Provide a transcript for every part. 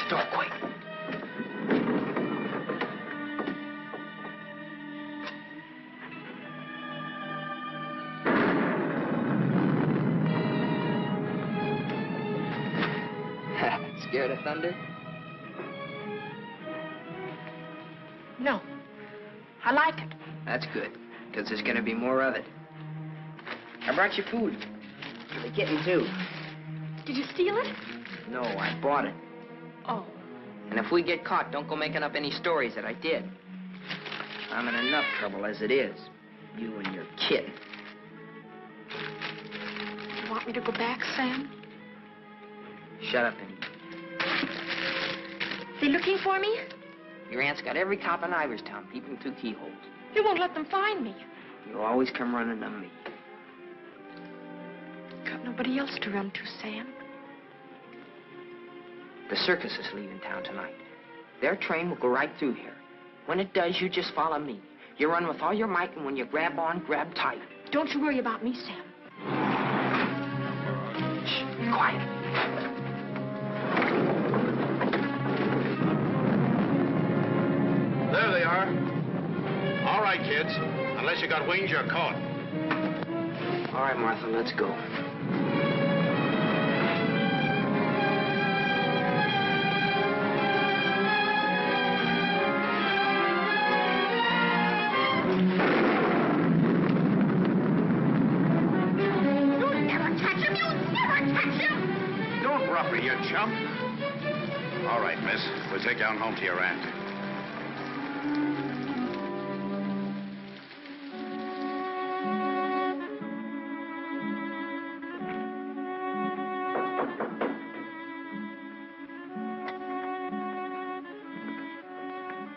door quick. Scared of thunder? No. I like it. That's good, because there's going to be more of it. I brought you food. For the kitten, too. Did you steal it? No, I bought it. Oh. And if we get caught, don't go making up any stories that I did. I'm in enough trouble as it is. You and your kitten. You want me to go back, Sam? Shut up and eat. They looking for me? Your aunt's got every cop in Iverstown peeping through keyholes. You won't let them find me. You always come running to me. Got nobody else to run to, Sam. The circus is leaving town tonight. Their train will go right through here. When it does, you just follow me. You run with all your might, and when you grab on, grab tight. Don't you worry about me, Sam. Shh, be quiet. There they are. All right, kids. Unless you got wings, you're caught. All right, Martha, let's go. You chump. All right, miss. We'll take you on home to your aunt.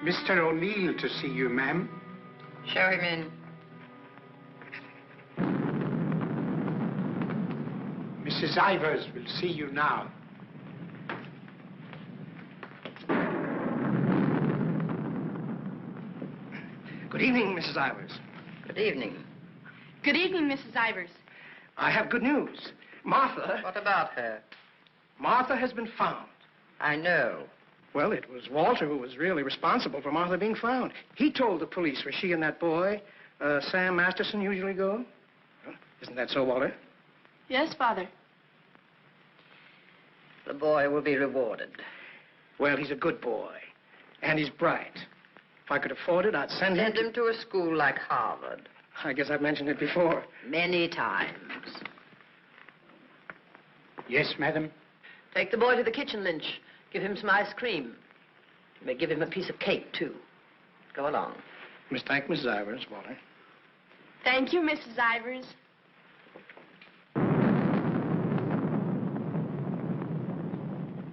Mr. O'Neill to see you, ma'am. Show him in. Mrs. Ivers will see you now. Good evening, Mrs. Ivers. Good evening. Good evening, Mrs. Ivers. I have good news. Martha... What about her? Martha has been found. I know. Well, it was Walter who was really responsible for Martha being found. He told the police where she and that boy, Sam Masterson, usually go. Well, isn't that so, Walter? Yes, Father. The boy will be rewarded. Well, he's a good boy. And he's bright. If I could afford it, I'd send him... Send him to a school like Harvard. I guess I've mentioned it before. Many times. Yes, madam. Take the boy to the kitchen, Lynch. Give him some ice cream. You may give him a piece of cake, too. Go along. Thank Mrs. Ivers, Walter. Thank you, Mrs. Ivers.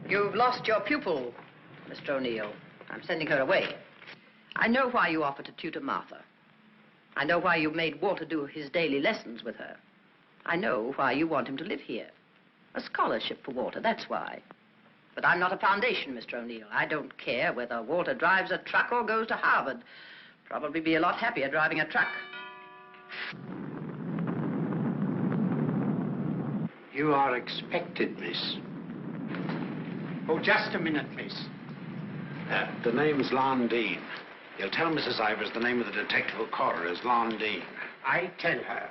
You've lost your pupil, Mr. O'Neill. I'm sending her away. I know why you offered to tutor Martha. I know why you made Walter do his daily lessons with her. I know why you want him to live here. A scholarship for Walter, that's why. But I'm not a foundation, Mr. O'Neill. I don't care whether Walter drives a truck or goes to Harvard. Probably be a lot happier driving a truck. You are expected, miss. Oh, just a minute, miss. The name's Lon Dean. You'll tell Mrs. Ivers the name of the detective who caught her is Lon Dean. I tell her.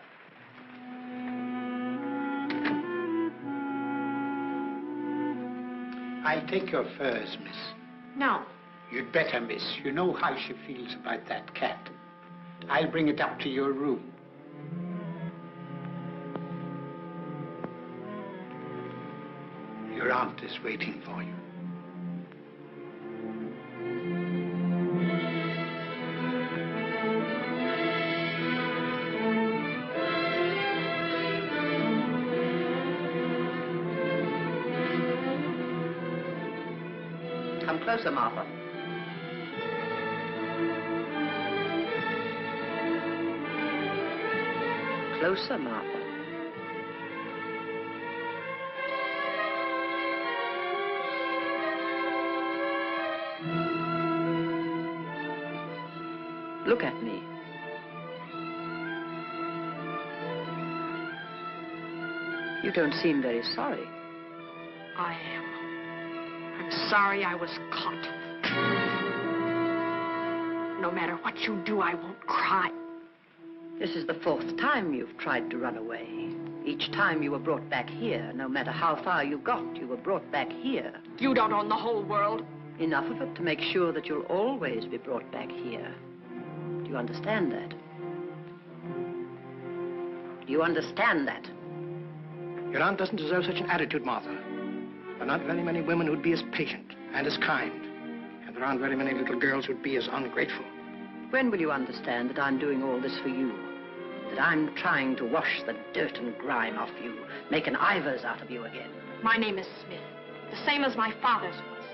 I'll take your furs, miss. No. You'd better, miss. You know how she feels about that cat. I'll bring it up to your room. Your aunt is waiting for you. Come closer, Martha. Closer, Martha. Look at me. You don't seem very sorry. I am. I'm sorry I was caught. No matter what you do, I won't cry. This is the 4th time you've tried to run away. Each time you were brought back here. No matter how far you got, you were brought back here. You don't own the whole world. Enough of it to make sure that you'll always be brought back here. Do you understand that? Do you understand that? Your aunt doesn't deserve such an attitude, Martha. There are not very many women who'd be as patient and as kind. And there aren't very many little girls who'd be as ungrateful. When will you understand that I'm doing all this for you? That I'm trying to wash the dirt and grime off you, make an Ivers out of you again? My name is Smith, the same as my father's was.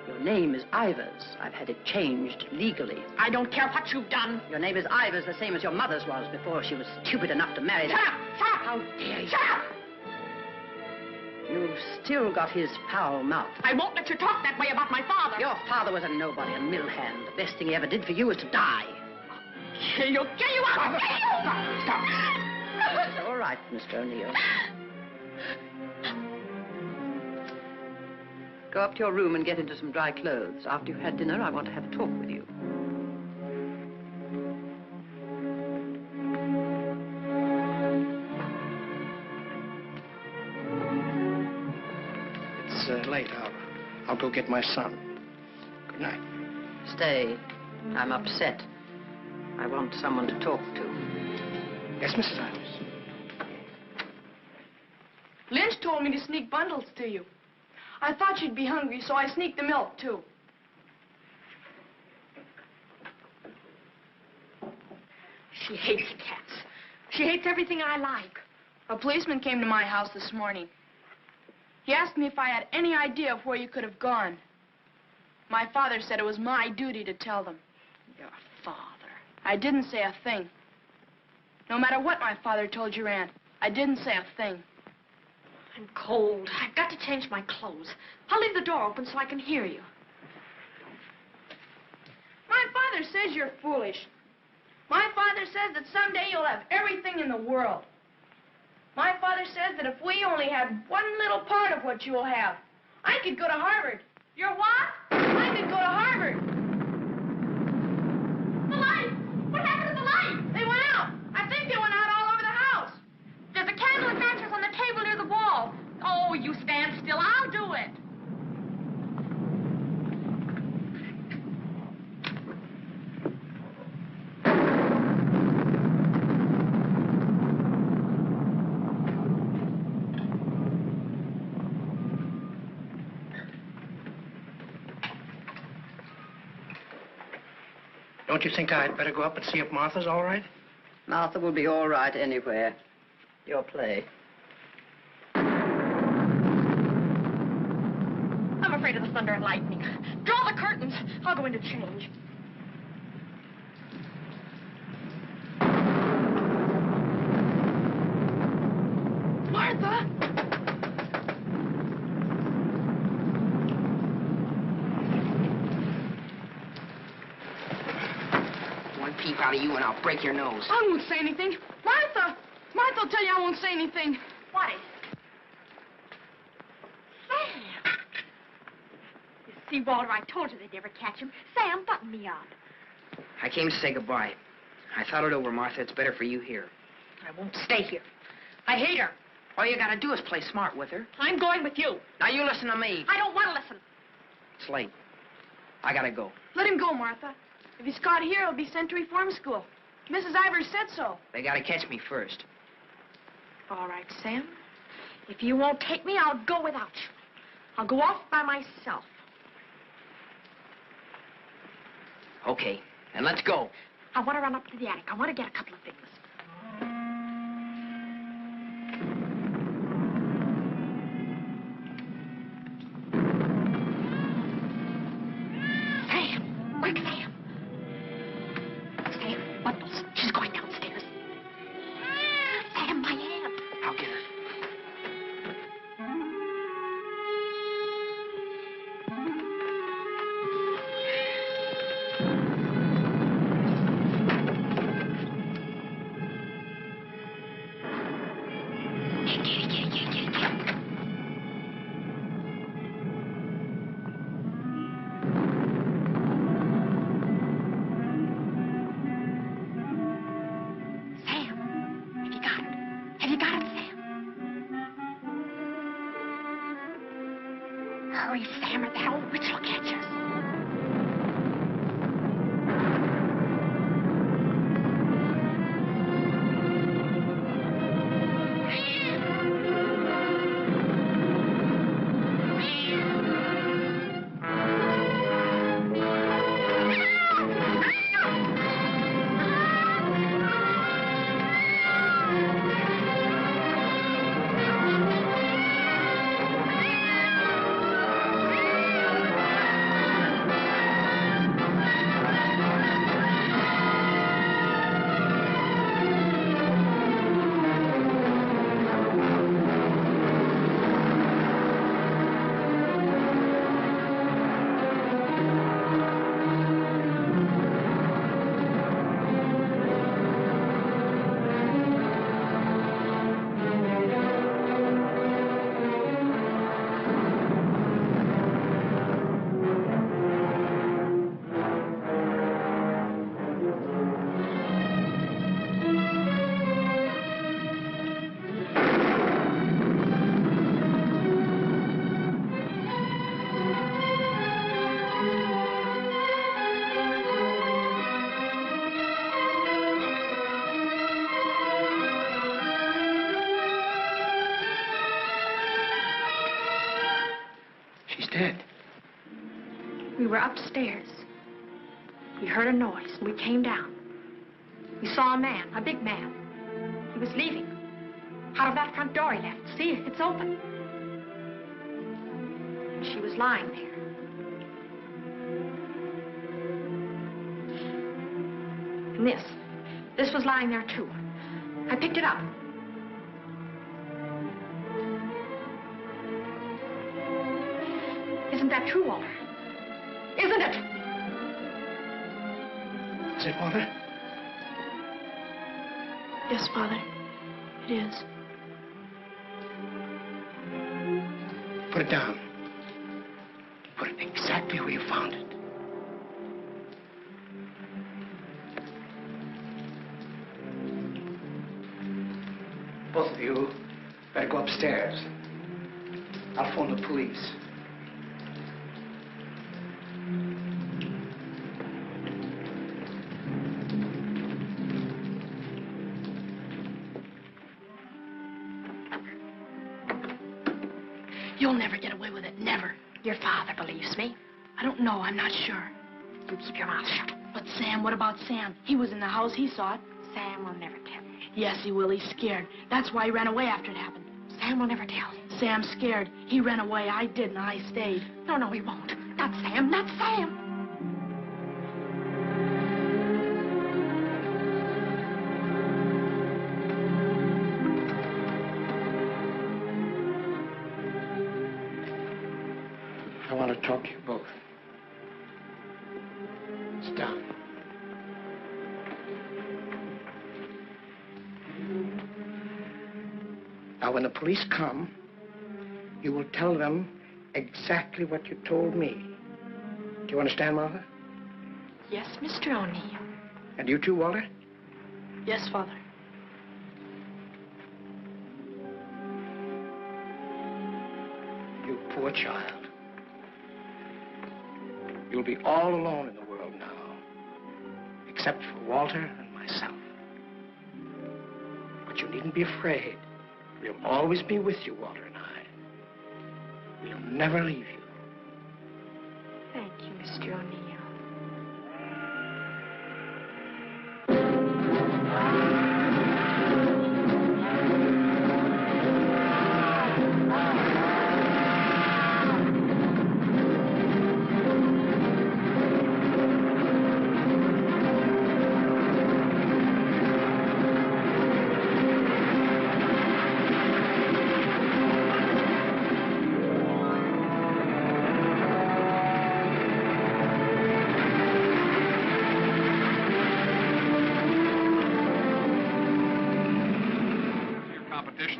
Your name is Ivers. I've had it changed legally. I don't care what you've done. Your name is Ivers, the same as your mother's was before she was stupid enough to marry that. Shut up! Shut up! How dare you? Shut up! You've still got his foul mouth. I won't let you talk that way about my father. Your father was a nobody, a mill hand. The best thing he ever did for you was to die. Kill you! Kill you! I'll kill you! Stop. It's all right, Mr. O'Neill. Go up to your room and get into some dry clothes. After you've had dinner, I want to have a talk with you. It's late. I'll go get my son. Good night. Stay. I'm upset. I want someone to talk to. Yes, Mrs. Ivers. Lynch told me to sneak bundles to you. I thought you'd be hungry, so I sneaked the milk, too. She hates cats. She hates everything I like. A policeman came to my house this morning. He asked me if I had any idea of where you could have gone. My father said it was my duty to tell them. Your father? I didn't say a thing. No matter what my father told your aunt, I didn't say a thing. I'm cold. I've got to change my clothes. I'll leave the door open so I can hear you. My father says you're foolish. My father says that someday you'll have everything in the world. My father says that if we only had one little part of what you'll have, I could go to Harvard. You're what? I could go to Harvard. The light! What happened to the light? They went out. I think they went out all over the house. There's a candle and matches on the table near the wall. Oh, you stand still. I'll do it. Don't you think I'd better go up and see if Martha's all right? Martha will be all right anywhere. Your play. I'm afraid of the thunder and lightning. Draw the curtains. I'll go in to change. Martha! One peep out of you and I'll break your nose. I won't say anything. Martha! Martha will tell you I won't say anything. What? Sam! You see, Walter, I told you they'd never catch him. Sam, button me up. I came to say goodbye. I thought it over, Martha. It's better for you here. I won't stay here. I hate her. All you gotta do is play smart with her. I'm going with you. Now you listen to me. I don't want to listen. It's late. I gotta go. Let him go, Martha. If he's caught here, he'll be sent to reform school. Mrs. Ivers said so. They gotta catch me first. All right, Sam. If you won't take me, I'll go without you. I'll go off by myself. Okay, and let's go. I want to run up to the attic. I want to get a couple of things. Sam! Quick, Sam! Sam, bundles. She's going downstairs. Sam, my aunt. I'll get her. Hurry, Sam, or that old witch will catch us. We were upstairs. We heard a noise, and we came down. We saw a man, a big man. He was leaving. Out of that front door he left. See, it's open. She was lying there. And this was lying there, too. I picked it up. Isn't that true, Walter? Isn't it? Is it, Walter? Yes, Father. It is. Put it down. Put it exactly where you found it. Both of you better go upstairs. I'll phone the police. You'll never get away with it, never. Your father believes me. I don't know, I'm not sure. You keep your mouth shut. But Sam, what about Sam? He was in the house, he saw it. Sam will never tell. Yes, he will, he's scared. That's why he ran away after it happened. Sam will never tell. Sam's scared. He ran away, I didn't, I stayed. No, he won't. Not Sam, not Sam. I want to talk to you both. Sit down. Now, when the police come, you will tell them exactly what you told me. Do you understand, Martha? Yes, Mr. O'Neill. And you too, Walter? Yes, Father. You poor child. You'll be all alone in the world now, except for Walter and myself. But you needn't be afraid. We'll always be with you, Walter and I. We'll never leave you. Thank you, Mr. O'Neill.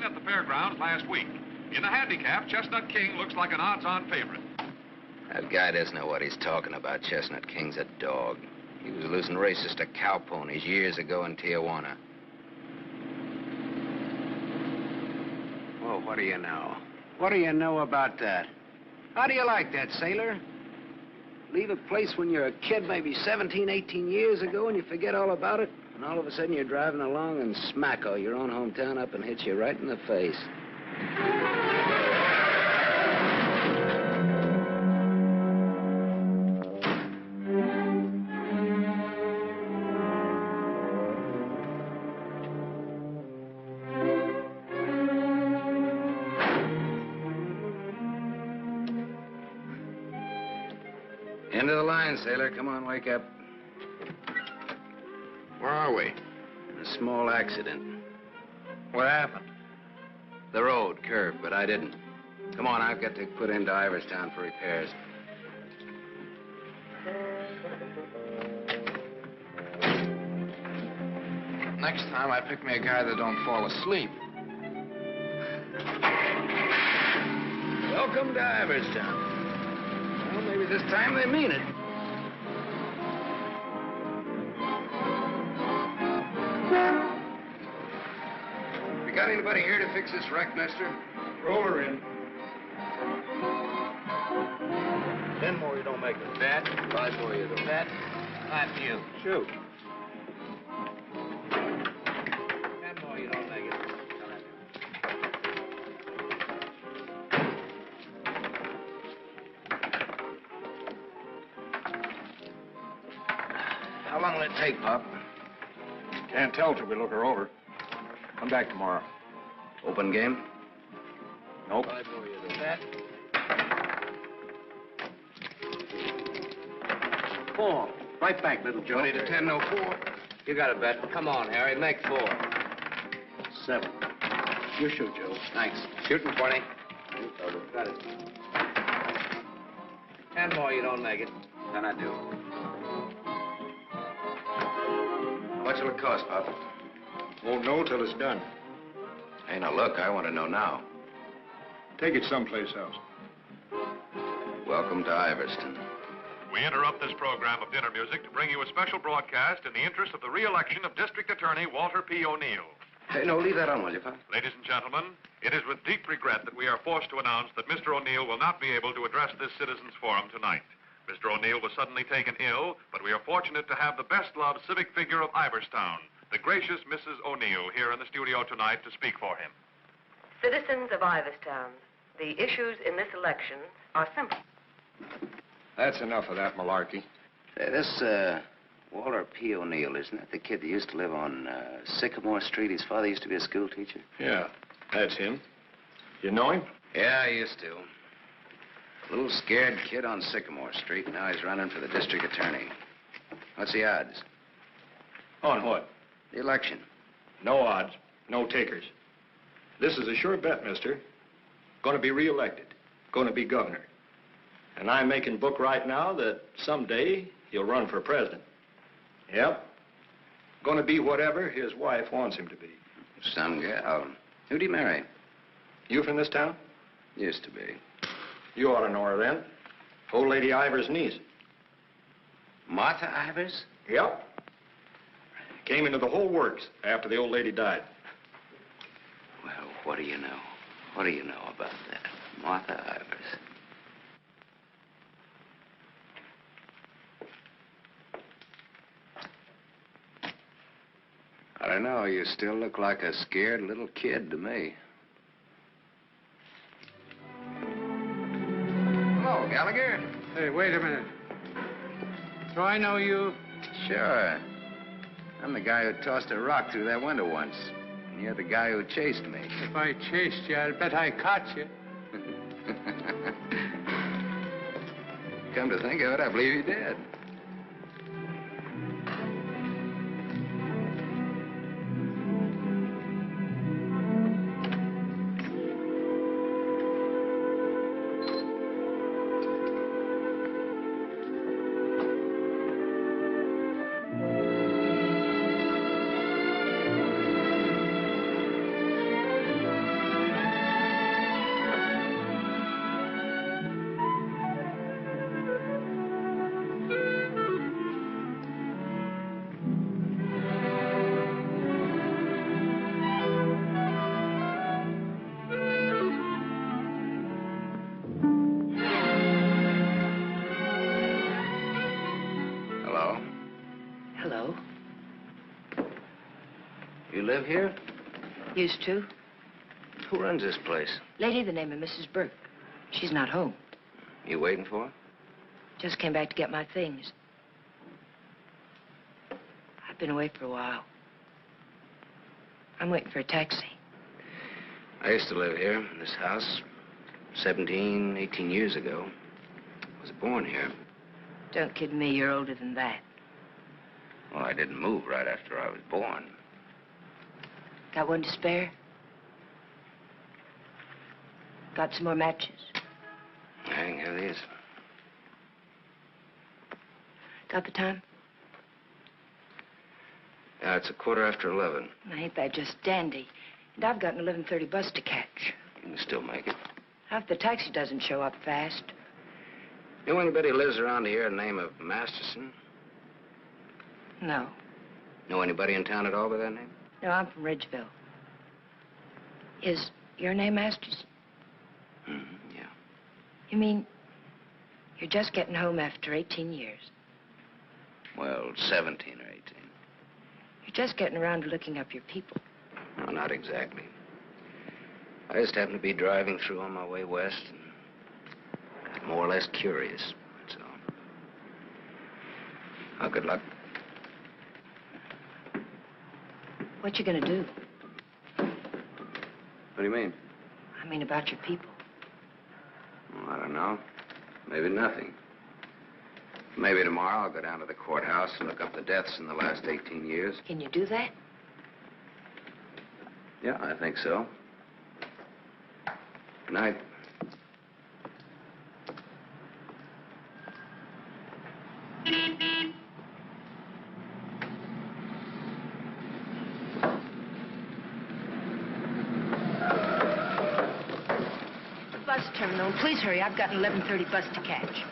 At the fairgrounds last week. In the handicap, Chestnut King looks like an odds-on favorite. That guy doesn't know what he's talking about. Chestnut King's a dog. He was losing races to cow ponies years ago in Tijuana. Well, what do you know? What do you know about that? How do you like that, sailor? Leave a place when you're a kid, maybe 17, 18 years ago, and you forget all about it, and all of a sudden you're driving along and smack-o, your own hometown up and hits you right in the face. End of the line, sailor. Come on, wake up. Where are we? A small accident. What happened? The road curved, but I didn't. Come on, I've got to put into Iverstown for repairs. Next time, I pick me a guy that don't fall asleep. Welcome to Iverstown. Well, maybe this time they mean it. You got anybody here to fix this wreck, mister? Roll her in. 10 more, you don't make it. Bet. 5 more, you don't. Bet. Not you. Shoot. 10 more, you don't make it. How long will it take, Pop? Can't tell till we look her over. Come back tomorrow. Open game? Nope. 5 more, you don't. Bet. 4. Right back, little Joe. 20 to 10, no 4. You got a bet. Come on, Harry, make 4. 7. You shoot, Joe. Thanks. Shooting 20. Got it. 10 more, you don't make it. Then I do. How much will it cost, Pop? Won't know till it's done. Hey, now look, I want to know now. Take it someplace else. Welcome to Iverstown. We interrupt this program of dinner music to bring you a special broadcast in the interest of the re-election of District Attorney Walter P. O'Neill. Hey, no, leave that on, will you, Pop? Ladies and gentlemen, it is with deep regret that we are forced to announce that Mr. O'Neill will not be able to address this citizens' forum tonight. Mr. O'Neill was suddenly taken ill, but we are fortunate to have the best-loved civic figure of Iverstown, the gracious Mrs. O'Neill, here in the studio tonight to speak for him. Citizens of Iverstown, the issues in this election are simple. That's enough of that malarkey. Say, this, Walter P. O'Neill, isn't that the kid that used to live on Sycamore Street? His father used to be a school teacher. Yeah, that's him. You know him? Yeah, I used to. Little scared kid on Sycamore Street. Now he's running for the district attorney. What's the odds? On what? The election. No odds, no takers. This is a sure bet, mister. Going to be reelected. Going to be governor. And I'm making book right now that someday he'll run for president. Yep. Going to be whatever his wife wants him to be. Some gal. Who'd he marry? You from this town? Used to be. You ought to know her then. Old Lady Ivers' niece. Martha Ivers? Yep. Came into the whole works after the old lady died. Well, what do you know? What do you know about that? Martha Ivers. I don't know. You still look like a scared little kid to me. Hello, Gallagher. Hey, wait a minute. Do I know you? Sure. I'm the guy who tossed a rock through that window once. And you're the guy who chased me. If I chased you, I'll bet I caught you. Come to think of it, I believe you did. You live here? Used to. Who runs this place? Lady, the name of Mrs. Burke. She's not home. You waiting for her? Just came back to get my things. I've been away for a while. I'm waiting for a taxi. I used to live here in this house 17, 18 years ago. I was born here. Don't kid me, you're older than that. Well, I didn't move right after I was born. Got one to spare? Got some more matches? I can have these. Got the time? Yeah, it's 11:15. Ain't that just dandy? And I've got an 11:30 bus to catch. You can still make it. If the taxi doesn't show up fast. Know anybody who lives around here the name of Masterson? No. Know anybody in town at all by that name? No, I'm from Ridgeville. Is your name Masters? Yeah. You mean you're just getting home after 18 years? Well, 17 or 18. You're just getting around to looking up your people. No, not exactly. I just happened to be driving through on my way west and got more or less curious, that's all. Well, good luck. What you gonna do? What do you mean? I mean about your people. Well, I don't know. Maybe nothing. Maybe tomorrow I'll go down to the courthouse and look up the deaths in the last 18 years. Can you do that? Yeah, I think so. Good night. The bus terminal. Please hurry. I've got an 11:30 bus to catch.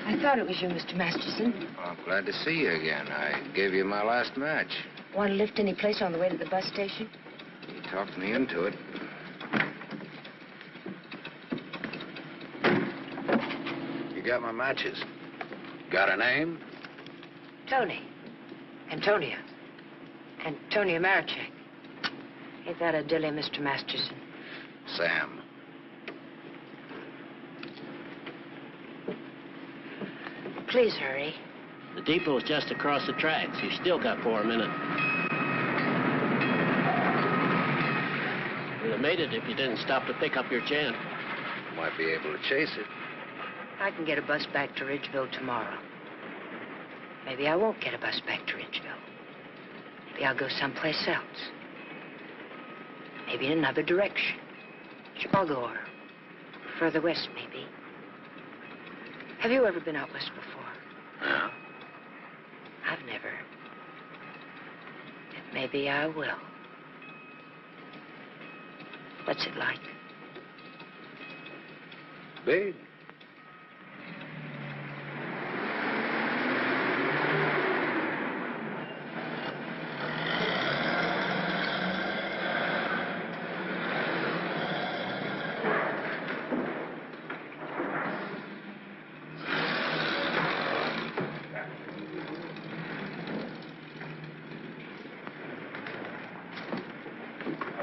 I thought it was you, Mr. Masterson. Well, I'm glad to see you again. I gave you my last match. Want to lift any place on the way to the bus station? You talked me into it. You got my matches. Got a name? Tony. Antonia. Antonia Marichek. Ain't that a dilly, Mr. Masterson? Sam. Please hurry. The depot's just across the tracks. You still got 4 minutes. You'd have made it if you didn't stop to pick up your gent. Might be able to chase it. I can get a bus back to Ridgeville tomorrow. Maybe I won't get a bus back to Ridgeville. Maybe I'll go someplace else. Maybe in another direction. Chicago or further west, maybe. Have you ever been out west before? No. I've never. But maybe I will. What's it like? Big.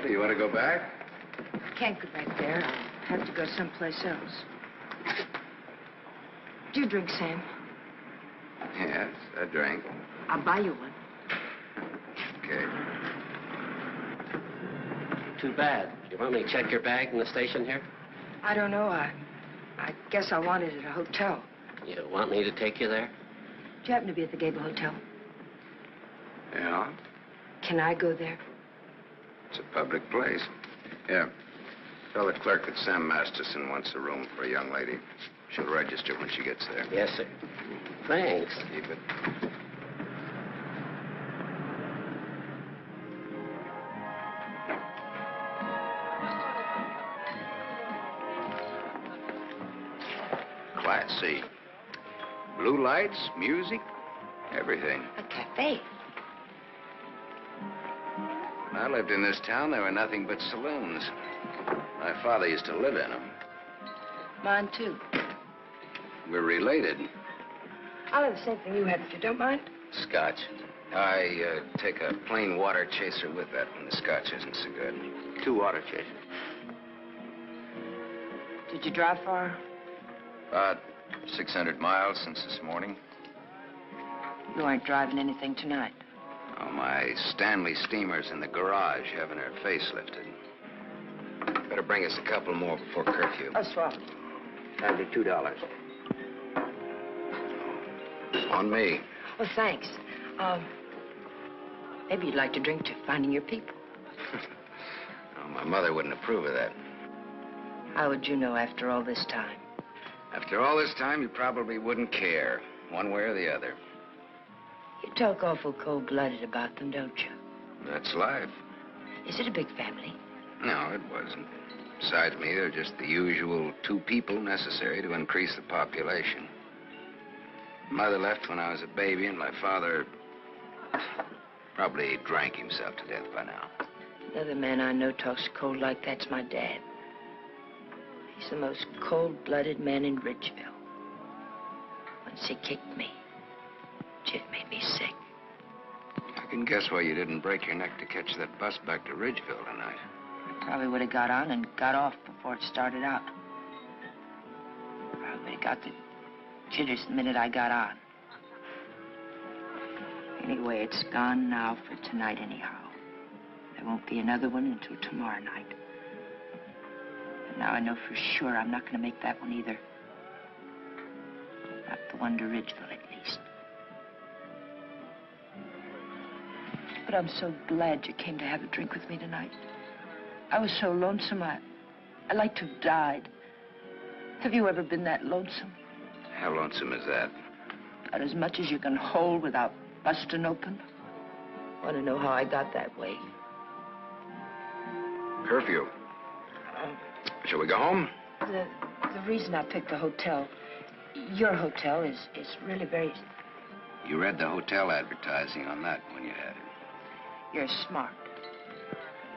You want to go back? I can't go back there. I'll have to go someplace else. Do you drink, Sam? Yes, I drank. I'll buy you one. Okay. Too bad. You want me to check your bag in the station here? I don't know. I guess I want it at a hotel. You want me to take you there? Do you happen to be at the Gable Hotel? Yeah? Can I go there? It's a public place. Yeah. Tell the clerk that Sam Masterson wants a room for a young lady. She'll register when she gets there. Yes, sir. Thanks. Keep it. Class C. Blue lights, music, everything. A cafe. I lived in this town, there were nothing but saloons. My father used to live in them. Mine, too. We're related. I'll have the same thing you had, if you don't mind. Scotch. I take a plain water chaser with that when the scotch isn't so good. 2 water chasers. Did you drive far? About 600 miles since this morning. You aren't driving anything tonight. Oh, my Stanley steamer's in the garage having her face lifted. Better bring us a couple more before curfew. Oh, swap. That'll be $2. On me. Well, thanks. Maybe you'd like to drink to finding your people. Oh, my mother wouldn't approve of that. How would you know after all this time? After all this time, you probably wouldn't care, one way or the other. You talk awful cold-blooded about them, don't you? That's life. Is it a big family? No, it wasn't. Besides me, they're just the usual 2 people necessary to increase the population. Mother left when I was a baby, and my father probably drank himself to death by now. Another man I know talks cold like that's my dad. He's the most cold-blooded man in Ridgeville. Once he kicked me. It made me sick. I can guess why you didn't break your neck to catch that bus back to Ridgeville tonight. I probably would have got on and got off before it started out. Probably would have got the jitters the minute I got on. Anyway, it's gone now for tonight anyhow. There won't be another one until tomorrow night. And now I know for sure I'm not going to make that one either. Not the one to Ridgeville, at least. But I'm so glad you came to have a drink with me tonight. I was so lonesome, I'd like to have died. Have you ever been that lonesome? How lonesome is that? Not as much as you can hold without busting open. Want to know how I got that way? Curfew. Shall we go home? The reason I picked the hotel, your hotel, is really very... You read the hotel advertising on that when you had it. You're smart.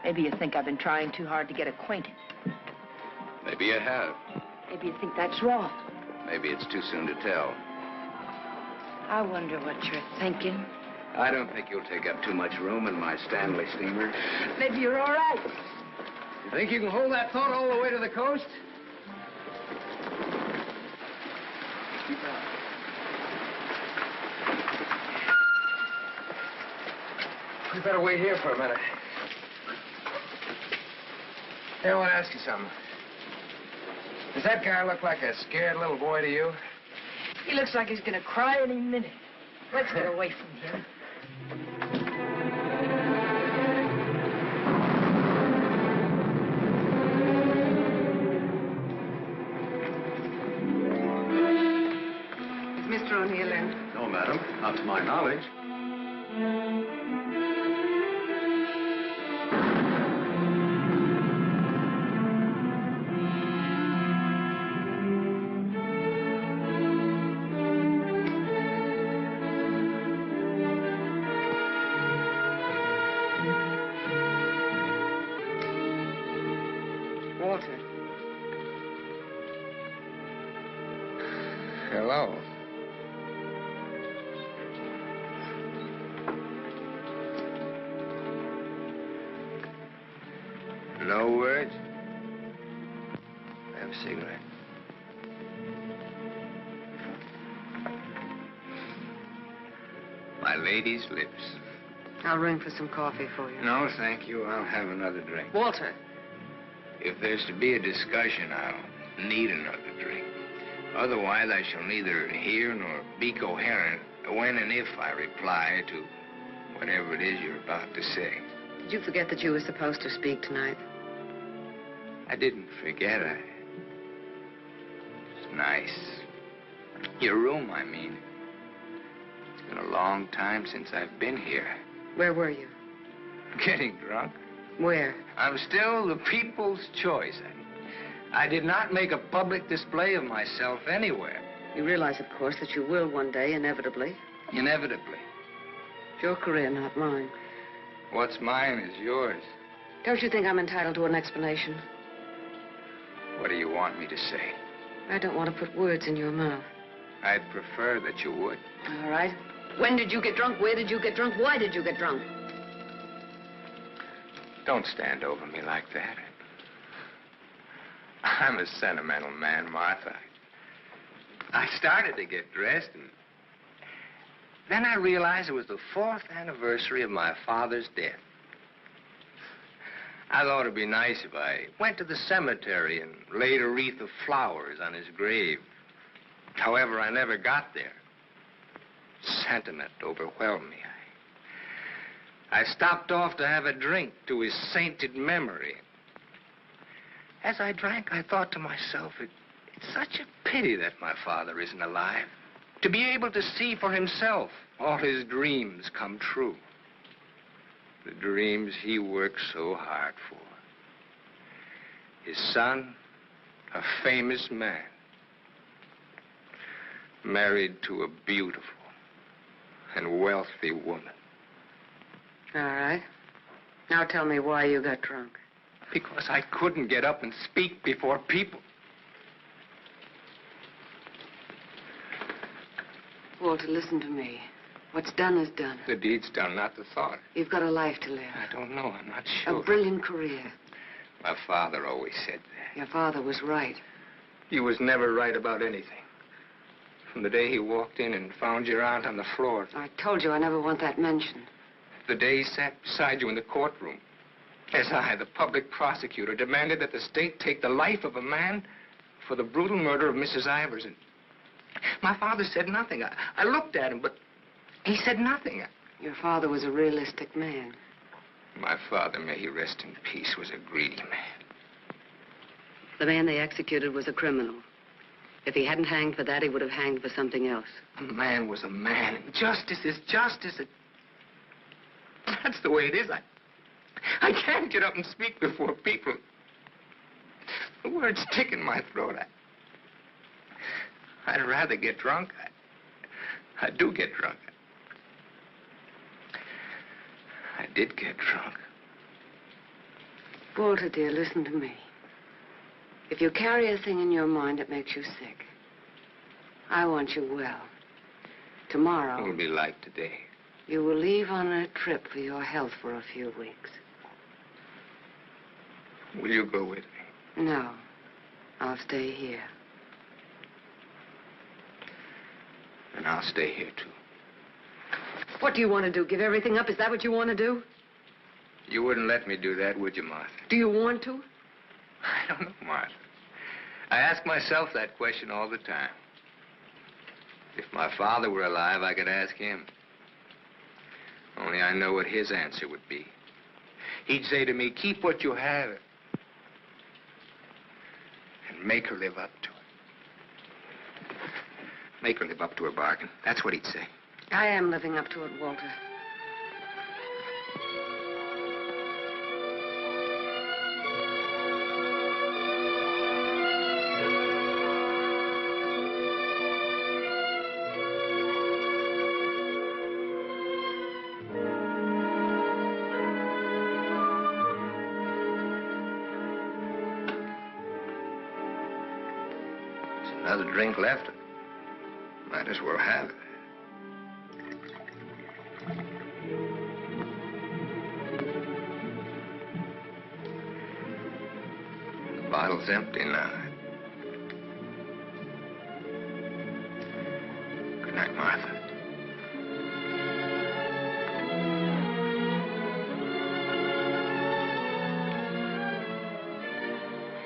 Maybe you think I've been trying too hard to get acquainted. Maybe you have. Maybe you think that's wrong. Maybe it's too soon to tell. I wonder what you're thinking. I don't think you'll take up too much room in my Stanley steamer. Maybe you're all right. You think you can hold that thought all the way to the coast? We better wait here for a minute. Hey, I want to ask you something. Does that guy look like a scared little boy to you? He looks like he's gonna cry any minute. Let's get away from him. Is Mr. O'Neill in? No, madam, not to my knowledge. Walter. Hello. No words? Have a cigarette. My lady's lips. I'll ring for some coffee for you. No, thank you. I'll have another drink. Walter. If there's to be a discussion, I'll need another drink. Otherwise, I shall neither hear nor be coherent when and if I reply to whatever it is you're about to say. Did you forget that you were supposed to speak tonight? I didn't forget. It's nice. Your room, I mean. It's been a long time since I've been here. Where were you? Getting drunk. Where? I'm still the people's choice. I did not make a public display of myself anywhere. You realize, of course, that you will one day, inevitably. Inevitably. It's your career, not mine. What's mine is yours. Don't you think I'm entitled to an explanation? What do you want me to say? I don't want to put words in your mouth. I'd prefer that you would. All right. When did you get drunk? Where did you get drunk? Why did you get drunk? Don't stand over me like that. I'm a sentimental man, Martha. I started to get dressed, and then I realized it was the 4th anniversary of my father's death. I thought it'd be nice if I went to the cemetery and laid a wreath of flowers on his grave. However, I never got there. Sentiment overwhelmed me. I stopped off to have a drink to his sainted memory. As I drank, I thought to myself, it's such a pity that my father isn't alive. To be able to see for himself all his dreams come true. The dreams he worked so hard for. His son, a famous man, married to a beautiful and wealthy woman. All right. Now tell me why you got drunk. Because I couldn't get up and speak before people. Walter, listen to me. What's done is done. The deed's done, not the thought. You've got a life to live. I don't know. I'm not sure. A brilliant career. My father always said that. Your father was right. He was never right about anything. From the day he walked in and found your aunt on the floor. I told you I never want that mentioned. The day he sat beside you in the courtroom. As I, the public prosecutor, demanded that the state take the life of a man for the brutal murder of Mrs. Ivers. And my father said nothing. I looked at him, but he said nothing. Your father was a realistic man. My father, may he rest in peace, was a greedy man. The man they executed was a criminal. If he hadn't hanged for that, he would have hanged for something else. A man was a man, and justice is justice. That's the way it is. I can't get up and speak before people. The words stick in my throat. I'd rather get drunk. I do get drunk. I did get drunk. Walter, dear, listen to me. If you carry a thing in your mind that makes you sick, I want you well. Tomorrow... It'll be like today. You will leave on a trip for your health for a few weeks. Will you go with me? No. I'll stay here. And I'll stay here, too. What do you want to do? Give everything up? Is that what you want to do? You wouldn't let me do that, would you, Martha? Do you want to? I don't know, Martha. I ask myself that question all the time. If my father were alive, I could ask him. Only I know what his answer would be. He'd say to me, keep what you have and make her live up to it. Make her live up to her bargain. That's what he'd say. I am living up to it, Walter. Another drink left. Might as well have it. The bottle's empty now. Good night, Martha.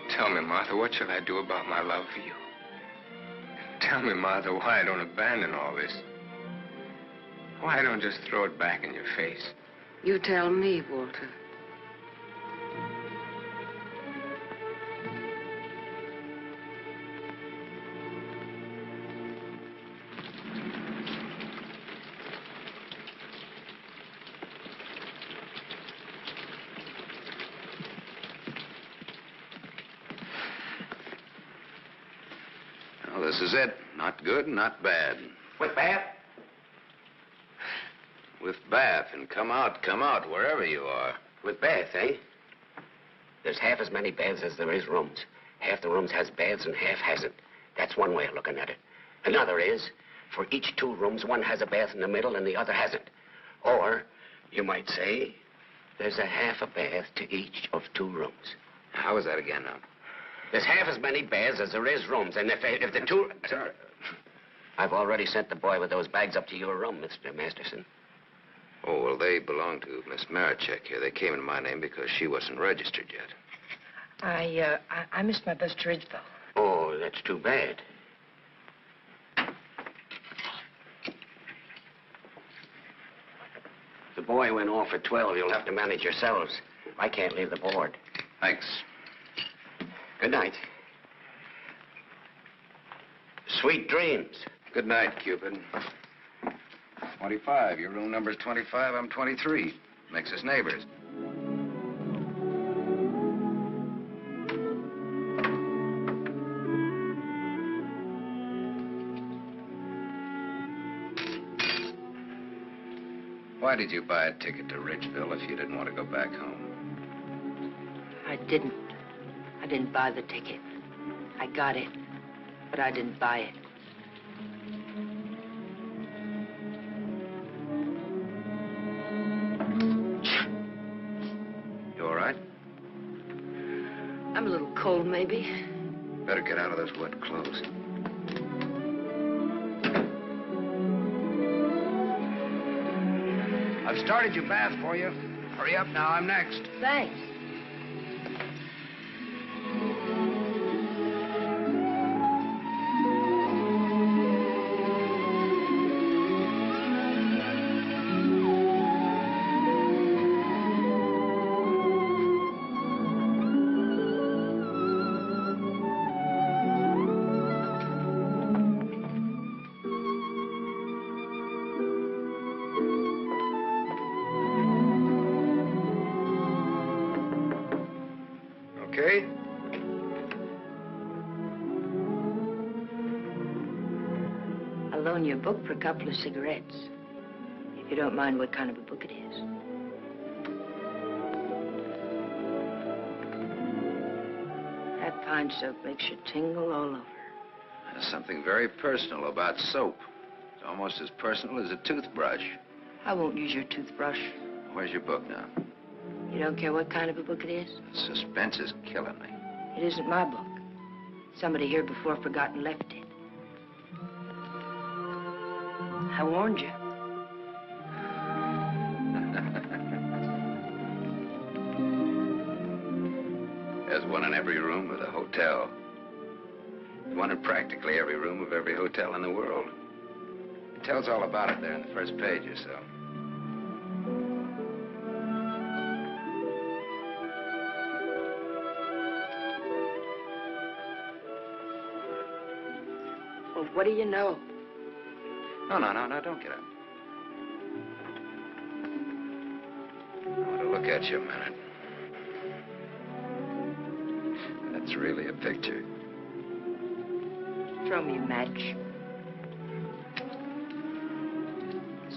Tell me, Martha, what shall I do about my love for you? Tell me, Martha, why I don't abandon all this. Why I don't just throw it back in your face. You tell me, Walter. This is it. Not good, not bad. What bad? With bath and come out, wherever you are. With bath, eh? There's half as many baths as there is rooms. Half the rooms has baths and half hasn't. That's one way of looking at it. Another is, for each 2 rooms, one has a bath in the middle and the other hasn't. Or, you might say, there's a half a bath to each of 2 rooms. How is that again, now? There's half as many baths as there is rooms, and if the 2... Sorry. I've already sent the boy with those bags up to your room, Mr. Masterson. Oh, well, they belong to Miss Marichek here. They came in my name because she wasn't registered yet. I missed my bus to Ridgeville. Oh, that's too bad. The boy went off at 12. You'll have to manage yourselves. I can't leave the board. Thanks. Good night. Sweet dreams. Good night, Cupid. 25. Your room number's 25. I'm 23. Makes us neighbors. Why did you buy a ticket to Ridgeville if you didn't want to go back home? I didn't. I didn't buy the ticket. I got it, but I didn't buy it. You all right? I'm a little cold, maybe. Better get out of those wet clothes. I've started your bath for you. Hurry up now, I'm next. Thanks. Okay? I'll loan you a book for a couple of cigarettes. If you don't mind what kind of a book it is. That pine soap makes you tingle all over. There's something very personal about soap. It's almost as personal as a toothbrush. I won't use your toothbrush. Where's your book now? You don't care what kind of a book it is? The suspense is killing me. It isn't my book. Somebody here before forgot and left it. I warned you. There's one in every room of the hotel. One in practically every room of every hotel in the world. It tells all about it there in the first page or so. Well, what do you know? No, don't get up. I want to look at you a minute. That's really a picture. Throw me a match.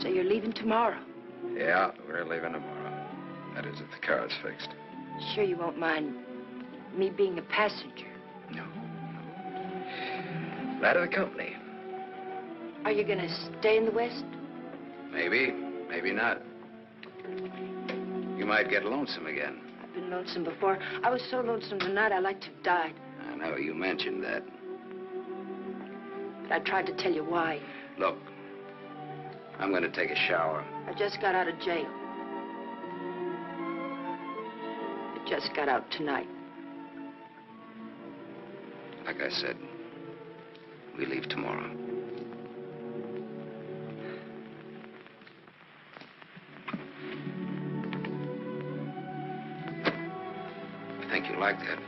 So you're leaving tomorrow? Yeah, we're leaving tomorrow. That is, if the car's fixed. Sure you won't mind me being a passenger? No. Glad of the company. Are you gonna stay in the West? Maybe, maybe not. You might get lonesome again. I've been lonesome before. I was so lonesome tonight I'd like to have died. I know, you mentioned that. But I tried to tell you why. Look, I'm going to take a shower. I just got out of jail. I just got out tonight. Like I said, we leave tomorrow. I think you like that.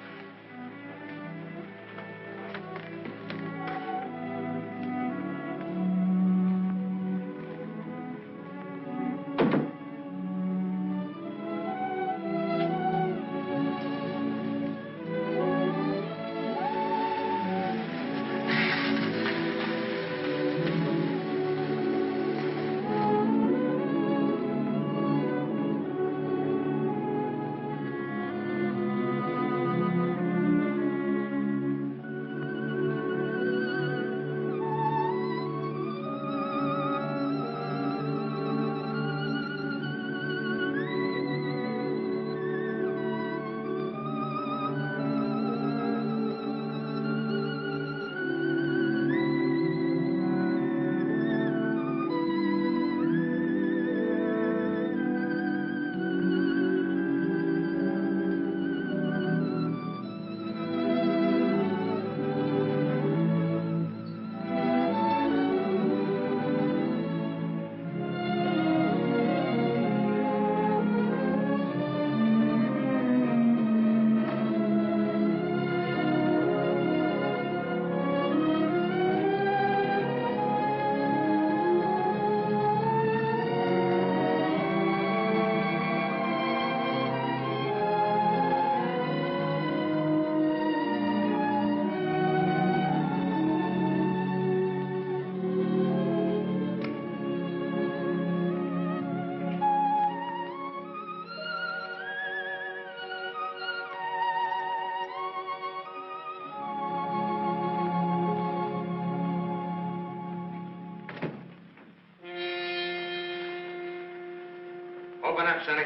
Open up, Sonny.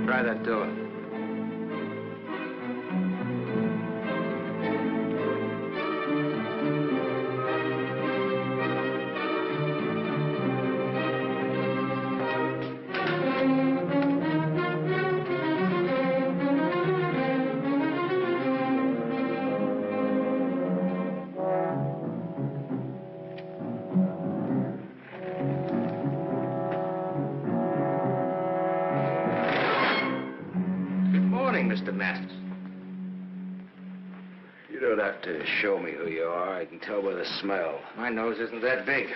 Try that door. Mr. Masters. You don't have to show me who you are. I can tell by the smell. My nose isn't that big.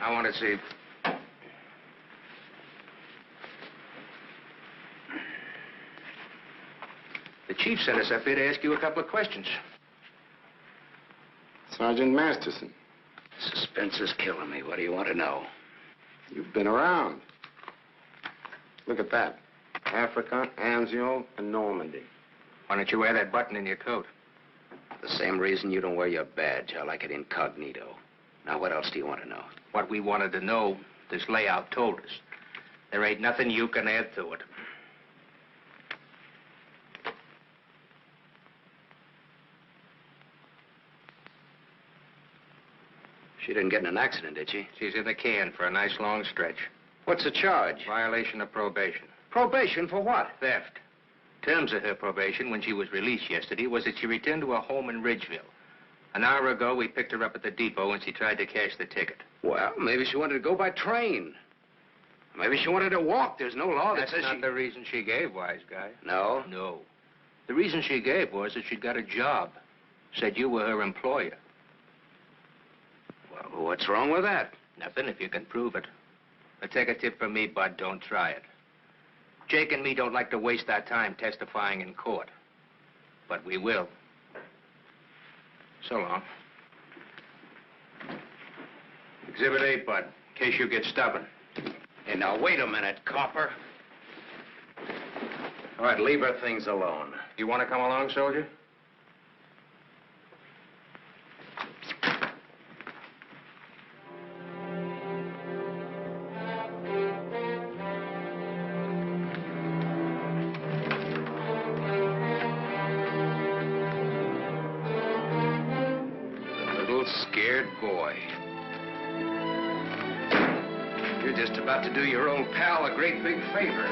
I want to see. The chief sent us up here to ask you a couple of questions. Sergeant Masterson. Suspense is killing me. What do you want to know? You've been around. Look at that. Africa, Anzio, and Normandy. Why don't you wear that button in your coat? The same reason you don't wear your badge. I like it incognito. Now, what else do you want to know? What we wanted to know, this layout told us. There ain't nothing you can add to it. She didn't get in an accident, did she? She's in the can for a nice long stretch. What's the charge? Violation of probation. Probation for what? Theft. Terms of her probation when she was released yesterday was that she returned to her home in Ridgeville. An hour ago, we picked her up at the depot and she tried to cash the ticket. Well, maybe she wanted to go by train. Maybe she wanted to walk. There's no law that says That's not the reason she gave, wise guy. No? No. The reason she gave was that she'd got a job. Said you were her employer. Well, what's wrong with that? Nothing if you can prove it. But take a tip from me, Bud, don't try it. Jake and me don't like to waste our time testifying in court. But we will. So long. Exhibit 8, Bud, in case you get stubborn. Hey, now, wait a minute, copper. All right, leave her things alone. You want to come along, soldier? Scared boy. You're just about to do your old pal a great big favor.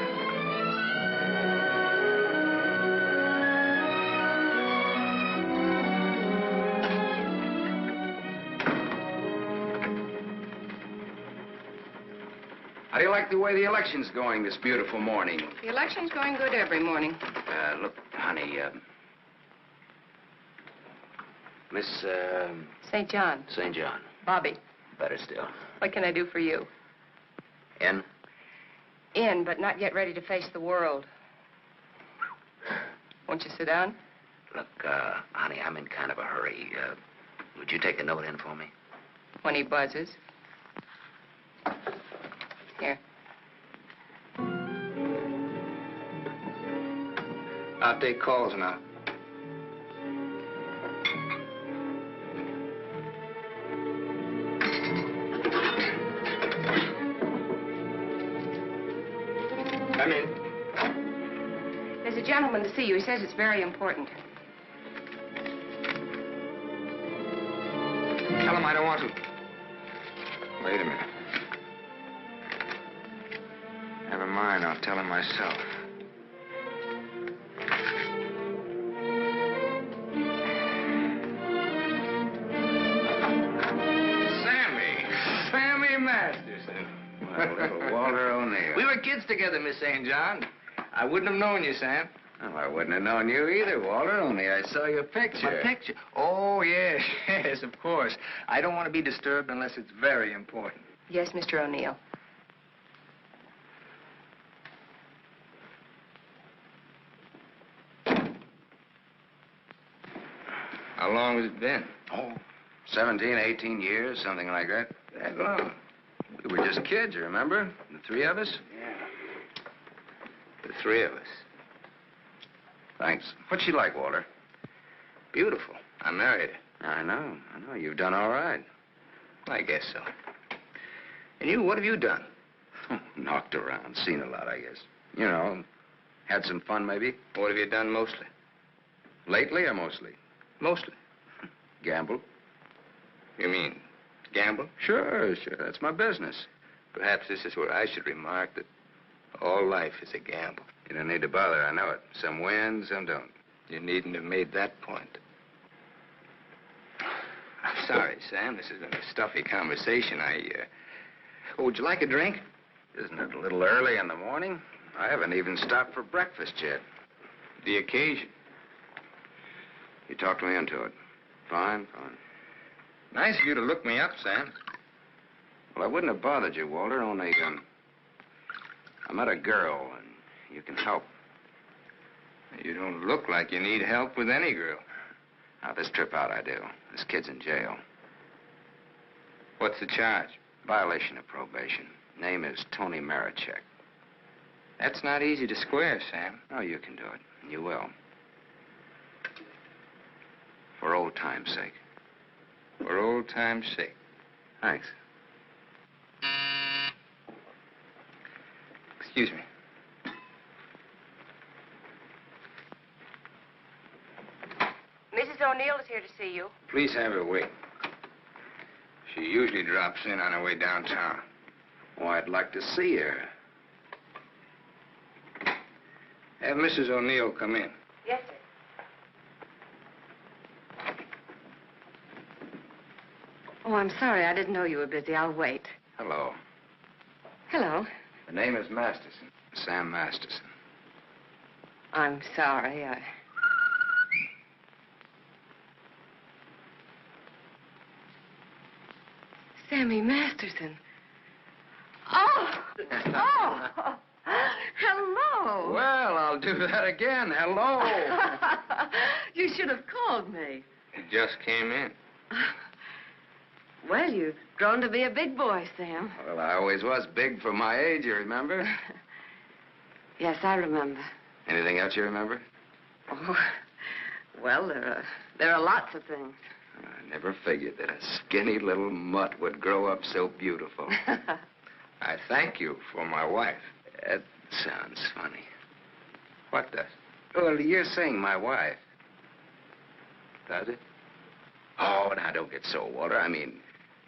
How do you like the way the election's going this beautiful morning? The election's going good every morning. Look, honey, Miss, St. John. St. John. Bobby. Better still. What can I do for you? In? In, but not yet ready to face the world. Won't you sit down? Look, honey, I'm in kind of a hurry. Would you take a note in for me? When he buzzes. Here. I'll take calls now. Come in. There's a gentleman to see you. He says it's very important. Tell him I don't want to. Wait a minute. Never mind, I'll tell him myself. Sammy Masterson. Well, little Walter O'Neill. We were kids together, Miss St. John. I wouldn't have known you, Sam. Oh, I wouldn't have known you either, Walter, only I saw your picture. My picture? Oh, yes, yes, of course. I don't want to be disturbed unless it's very important. Yes, Mr. O'Neill. How long has it been? Oh, 17, 18 years, something like that. That long? We were just kids, you remember? The three of us? Yeah. The three of us. Thanks. What's she like, Walter? Beautiful. I married her. I know. You've done all right. I guess so. And you, what have you done? Knocked around, seen a lot, I guess. You know, had some fun, maybe. What have you done mostly? Lately or mostly? Mostly. Gamble. You mean gamble? Sure. That's my business. Perhaps this is where I should remark that all life is a gamble. You don't need to bother, I know it. Some win, some don't. You needn't have made that point. I'm sorry, Sam. This has been a stuffy conversation. Oh, would you like a drink? Isn't it a little early in the morning? I haven't even stopped for breakfast yet. The occasion. You talked me into it. Fine. Nice of you to look me up, Sam. Well, I wouldn't have bothered you, Walter, only, I met a girl, and you can help. You don't look like you need help with any girl. Now, this trip out I do. This kid's in jail. What's the charge? Violation of probation. Name is Tony Marichek. That's not easy to square, Sam. Oh, you can do it. And you will. For old time's sake. For old time's sake. Thanks. Excuse me. Mrs. O'Neill is here to see you. Please have her wait. She usually drops in on her way downtown. Oh, I'd like to see her. Have Mrs. O'Neill come in. Yes, sir. Oh, I'm sorry. I didn't know you were busy. I'll wait. Hello. Hello. The name is Masterson. Sam Masterson. I'm sorry. Sammy Masterson. Oh! Hello! Well, I'll do that again. Hello. You should have called me. He just came in. Well, you've grown to be a big boy, Sam. Well, I always was big for my age, you remember? Yes, I remember. Anything else you remember? Oh, well, there are lots of things. I never figured that a skinny little mutt would grow up so beautiful. I thank you for my wife. That sounds funny. What does? Well, you're saying my wife. Does it? Oh, now, don't get so, Walter. I mean,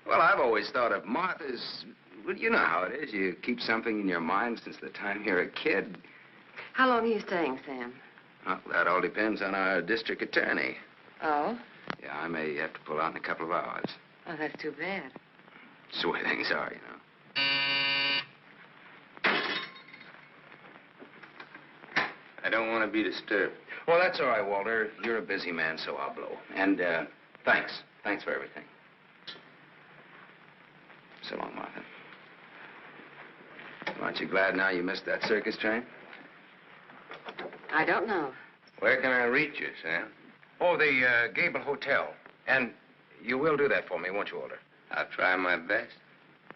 well, I've always thought of Martha's... Well, you know how it is. You keep something in your mind since the time you're a kid. How long are you staying, Sam? Well, that all depends on our district attorney. Oh? Yeah, I may have to pull out in a couple of hours. Oh, that's too bad. It's the way things are, you know. I don't want to be disturbed. Well, that's all right, Walter. You're a busy man, so I'll blow. And, thanks. Thanks for everything. So long, Martha. Aren't you glad now you missed that circus train? I don't know. Where can I reach you, Sam? Oh, the Gable Hotel. And you will do that for me, won't you, Walter? I'll try my best.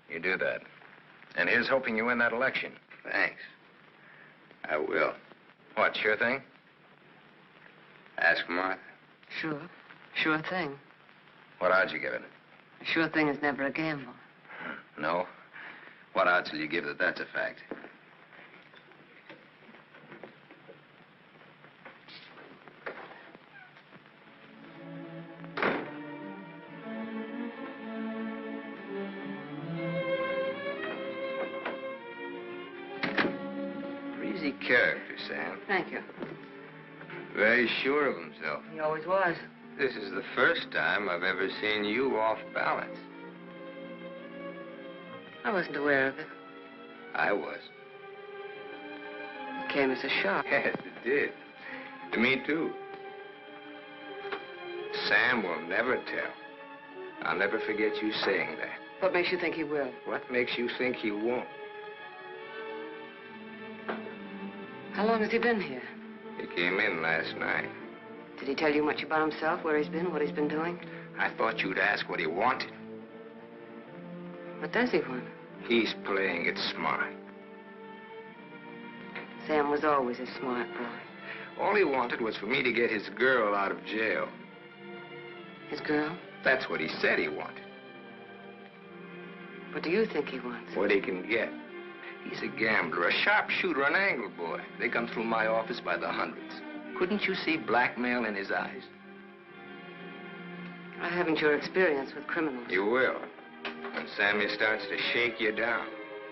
You do that. And here's hoping you win that election. Thanks. I will. What, sure thing? Ask Martha. Sure. Sure thing. What odds you give it? A sure thing is never a gamble. No? What odds will you give that that's a fact? Breezy character, Sam. Thank you. Very sure of himself. He always was. This is the first time I've ever seen you off balance. I wasn't aware of it. I was. It came as a shock. Yes, it did. To me, too. Sam will never tell. I'll never forget you saying that. What makes you think he will? What makes you think he won't? How long has he been here? He came in last night. Did he tell you much about himself, where he's been, what he's been doing? I thought you'd ask what he wanted. What does he want? He's playing it smart. Sam was always a smart boy. All he wanted was for me to get his girl out of jail. His girl? That's what he said he wanted. What do you think he wants? What he can get. He's a gambler, a sharpshooter, an angle boy. They come through my office by the hundreds. Couldn't you see blackmail in his eyes? I haven't your experience with criminals. You will. When Sammy starts to shake you down.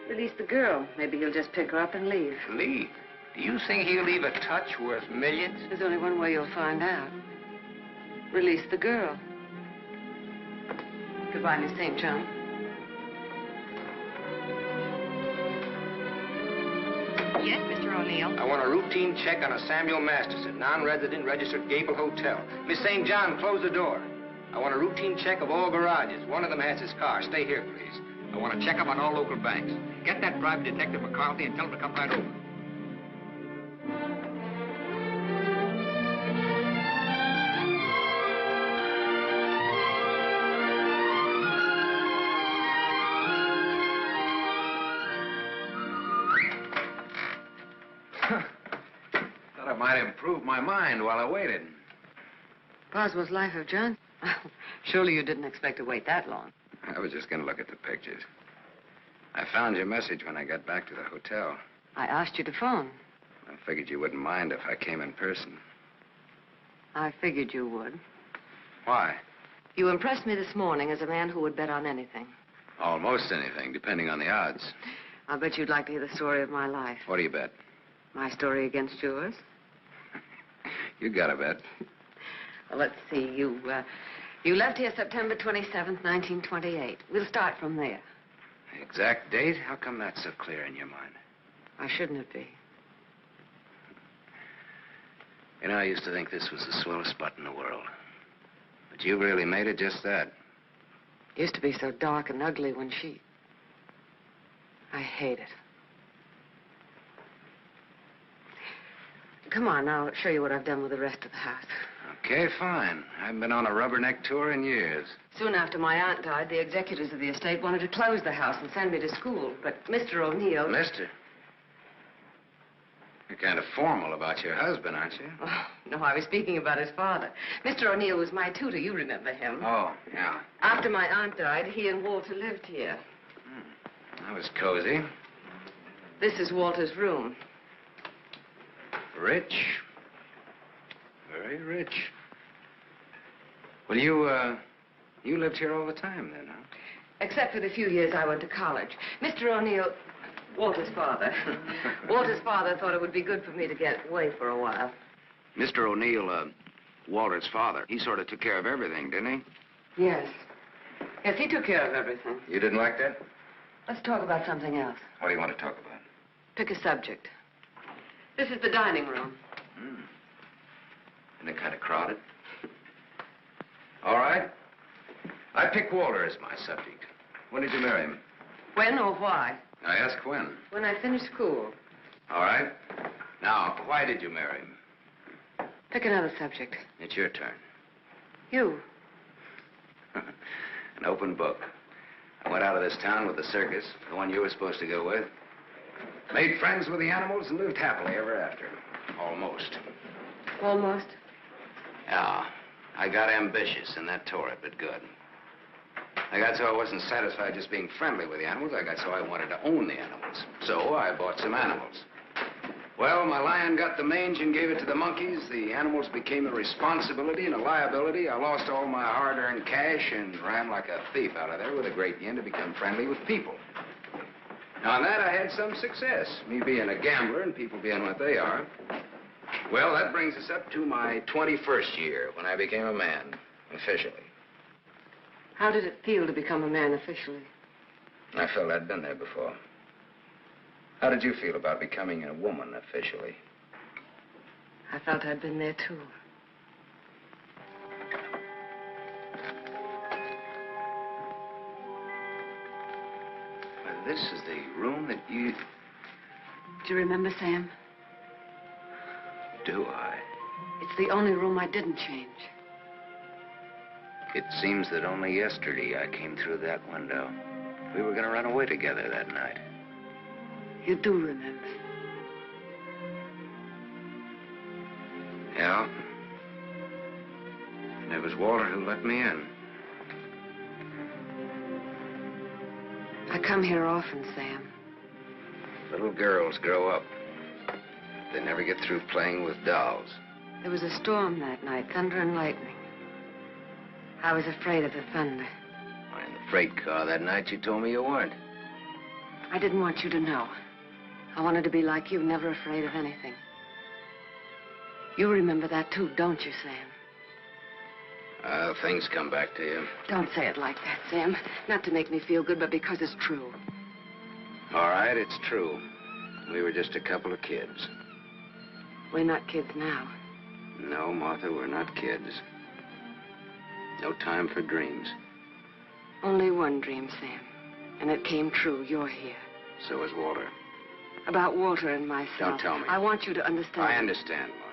Release the girl. Maybe he'll just pick her up and leave. Leave? Do you think he'll leave a touch worth millions? There's only one way you'll find out. Release the girl. Goodbye, Miss St. John. Yes, Mr. O'Neill. I want a routine check on a Samuel Masterson, non-resident, registered Gable Hotel. Miss St. John, close the door. I want a routine check of all garages. One of them has his car. Stay here, please. I want to check up on all local banks. Get that private detective McCarthy and tell him to come right over. Thought I might improve my mind while I waited. Boswell's Life of John? Surely you didn't expect to wait that long. I was just going to look at the pictures. I found your message when I got back to the hotel. I asked you to phone. I figured you wouldn't mind if I came in person. I figured you would. Why? You impressed me this morning as a man who would bet on anything. Almost anything, depending on the odds. I'll bet you'd like to hear the story of my life. What do you bet? My story against yours. You got a bet. Well, let's see. You left here September 27th, 1928. We'll start from there. The exact date? How come that's so clear in your mind? Why shouldn't it be? You know, I used to think this was the swellest spot in the world. But you really made it just that. It used to be so dark and ugly when she... I hate it. Come on, I'll show you what I've done with the rest of the house. Okay, fine. I haven't been on a rubberneck tour in years. Soon after my aunt died, the executors of the estate wanted to close the house and send me to school. But Mr. O'Neill... Mister? You're kind of formal about your husband, aren't you? Oh, no, I was speaking about his father. Mr. O'Neill was my tutor. You remember him. Oh, yeah. After my aunt died, he and Walter lived here. That was cozy. This is Walter's room. Rich. Very rich. Well, you lived here all the time then, huh? Except for the few years I went to college. Mr. O'Neill, Walter's father. Walter's father thought it would be good for me to get away for a while. Mr. O'Neill, Walter's father, he sort of took care of everything, didn't he? Yes. Yes, he took care of everything. You didn't like that? Let's talk about something else. What do you want to talk about? Pick a subject. This is the dining room. Isn't it kind of crowded? All right. I pick Walter as my subject. When did you marry him? When or why? I ask when. When I finished school. All right. Now, why did you marry him? Pick another subject. It's your turn. You. An open book. I went out of this town with the circus, the one you were supposed to go with. Made friends with the animals and lived happily ever after. Almost. Almost? Yeah. I got ambitious, and that tore it, but good. I got so I wasn't satisfied just being friendly with the animals. I got so I wanted to own the animals. So I bought some animals. Well, my lion got the mange and gave it to the monkeys. The animals became a responsibility and a liability. I lost all my hard-earned cash and ran like a thief out of there with a great yen to become friendly with people. Now, on that, I had some success, me being a gambler and people being what they are. Well, that brings us up to my 21st year, when I became a man, officially. How did it feel to become a man officially? I felt I'd been there before. How did you feel about becoming a woman officially? I felt I'd been there, too. Well, this is the room that you... Do you remember, Sam? Do I? It's the only room I didn't change. It seems that only yesterday I came through that window. We were going to run away together that night. You do remember. Yeah. And it was Walter who let me in. I come here often, Sam. Little girls grow up. They never get through playing with dolls. There was a storm that night, thunder and lightning. I was afraid of the thunder. In the freight car that night, you told me you weren't. I didn't want you to know. I wanted to be like you, never afraid of anything. You remember that too, don't you, Sam? Things come back to you. Don't say it like that, Sam. Not to make me feel good, but because it's true. All right, it's true. We were just a couple of kids. We're not kids now. No, Martha, we're not kids. No time for dreams. Only one dream, Sam. And it came true. You're here. So is Walter. About Walter and myself. Don't tell me. I want you to understand. I understand, Martha.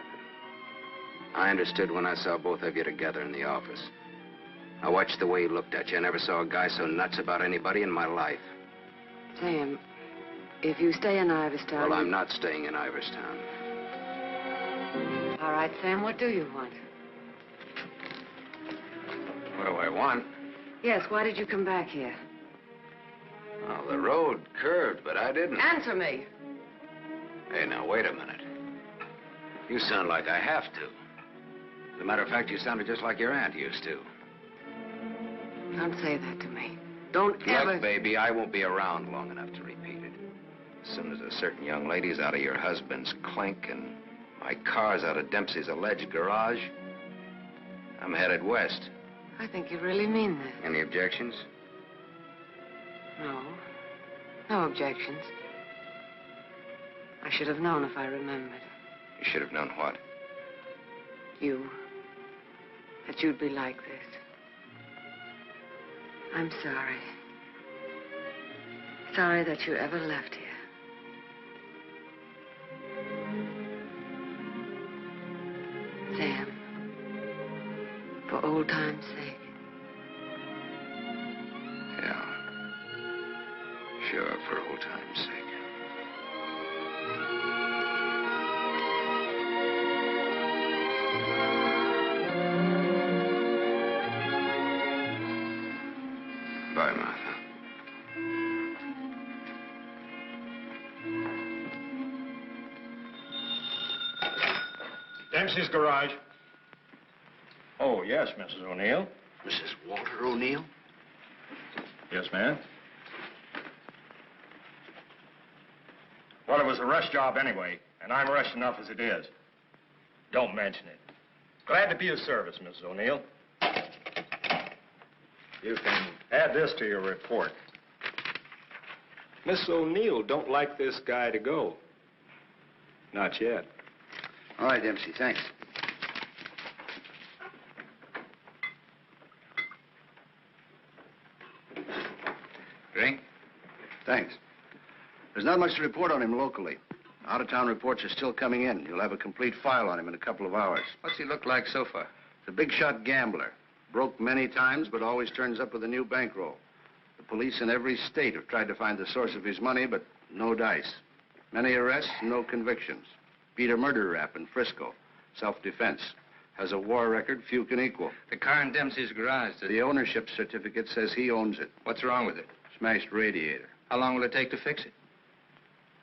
I understood when I saw both of you together in the office. I watched the way he looked at you. I never saw a guy so nuts about anybody in my life. Sam, if you stay in Iverstown... Well, I'm not staying in Iverstown. All right, Sam, what do you want? What do I want? Yes, why did you come back here? Well, the road curved, but I didn't. Answer me. Hey, now, wait a minute. You sound like I have to. As a matter of fact, you sounded just like your aunt used to. Don't say that to me. Don't ever... Look, baby, I won't be around long enough to repeat it. As soon as a certain young lady's out of your husband's clink and my car's out of Dempsey's alleged garage, I'm headed west. I think you really mean that. Any objections? No. No objections. I should have known if I remembered. You should have known what? You. That you'd be like this. I'm sorry. Sorry that you ever left here. Sam, for old time's sake. Yeah. Sure, for old time's sake. Bye, Martha. Dempsey's garage. Oh, yes, Mrs. O'Neill. Mrs. Walter O'Neill? Yes, ma'am. Well, it was a rush job anyway, and I'm rushed enough as it is. Don't mention it. Glad to be of service, Mrs. O'Neill. You can add this to your report. Miss O'Neill don't like this guy to go. Not yet. All right, Dempsey, thanks. Drink? Thanks. There's not much to report on him locally. Out-of-town reports are still coming in. You'll have a complete file on him in a couple of hours. What's he look like so far? He's a big-shot gambler. Broke many times, but always turns up with a new bankroll. The police in every state have tried to find the source of his money, but no dice. Many arrests, no convictions. Beat a murder rap in Frisco. Self-defense. Has a war record few can equal. The car in Dempsey's garage. The ownership certificate says he owns it. What's wrong with it? Smashed radiator. How long will it take to fix it?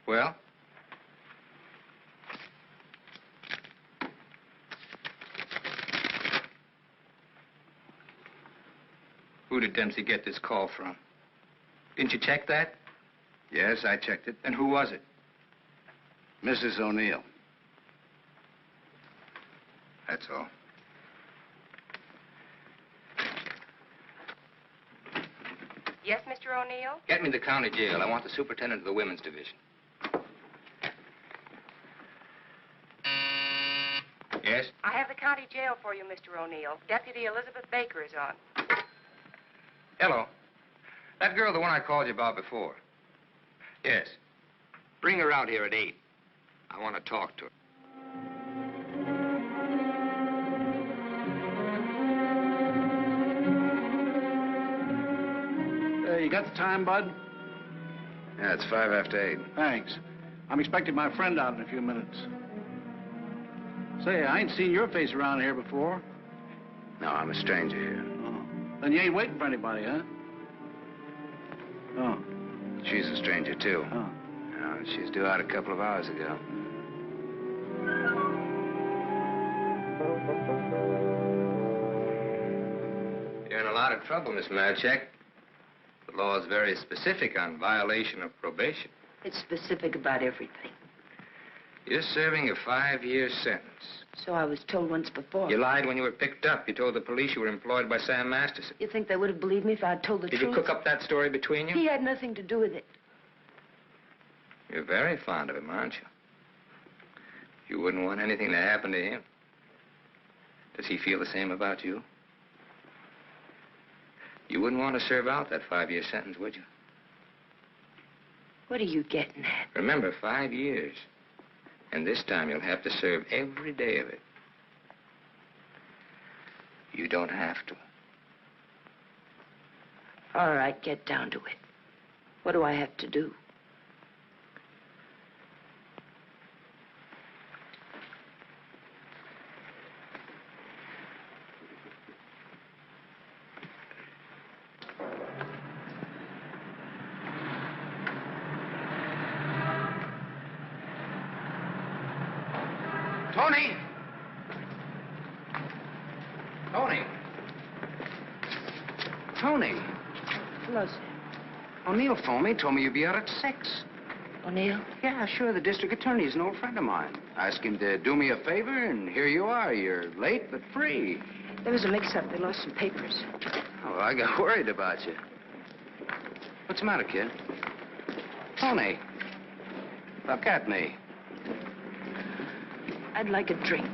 Well? Who did Dempsey get this call from? Didn't you check that? Yes, I checked it. And who was it? Mrs. O'Neill. That's all. Yes, Mr. O'Neill? Get me to the county jail. I want the superintendent of the women's division. Yes? I have the county jail for you, Mr. O'Neill. Deputy Elizabeth Baker is on. Hello. That girl, the one I called you about before. Yes. Bring her out here at 8. I want to talk to her. got the time, Bud? Yeah, it's 5 after 8. Thanks. I'm expecting my friend out in a few minutes. Say, I ain't seen your face around here before. No, I'm a stranger here. Oh. Then you ain't waiting for anybody, huh? Oh. She's a stranger, too. Oh. No, she's due out a couple of hours ago. You're in a lot of trouble, Miss Malchek. The law is very specific on violation of probation. It's specific about everything. You're serving a 5-year sentence. So I was told once before. You lied when you were picked up. You told the police you were employed by Sam Masterson. You think they would have believed me if I'd told the Did truth? you cook up that story between you? He had nothing to do with it. You're very fond of him, aren't you? You wouldn't want anything to happen to him. Does he feel the same about you? You wouldn't want to serve out that 5-year sentence, would you? What are you getting at? Remember, 5 years. And this time you'll have to serve every day of it. You don't have to. All right, get down to it. What do I have to do? Tony! Tony! Tony! Hello, sir. O'Neill phoned me, told me you'd be out at 6. O'Neill? Yeah, sure. The district attorney's an old friend of mine. I asked him to do me a favor, and here you are. You're late, but free. There was a mix-up. They lost some papers. Oh, I got worried about you. What's the matter, kid? Tony! Look at me. I'd like a drink.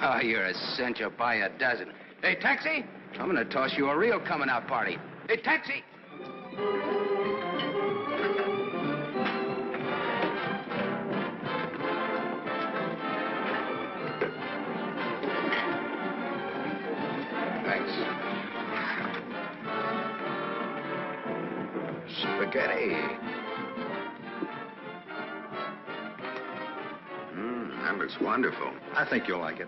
Oh, you're a cinch. You'll buy a dozen. Hey, taxi! I'm gonna toss you a real coming-out party. Hey, taxi! Thanks. Spaghetti. That looks wonderful. I think you'll like it.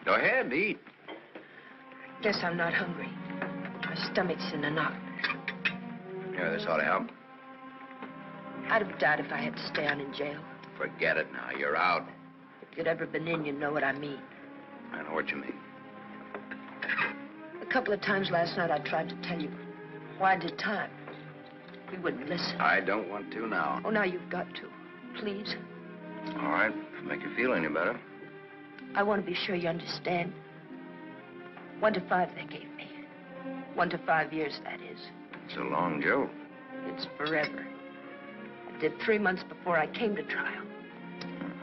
Go ahead, eat. Guess I'm not hungry. My stomach's in a knot. Here, this ought to help. I'd have died if I had to stay on in jail. Forget it now. You're out. If you'd ever been in, you'd know what I mean. I know what you mean. A couple of times last night I tried to tell you why I did time. You wouldn't listen. I don't want to now. Oh, now you've got to. Please. All right, if it make you feel any better. I want to be sure you understand. 1 to 5 they gave me. 1 to 5 years, that is. It's a long joke. It's forever. I did 3 months before I came to trial.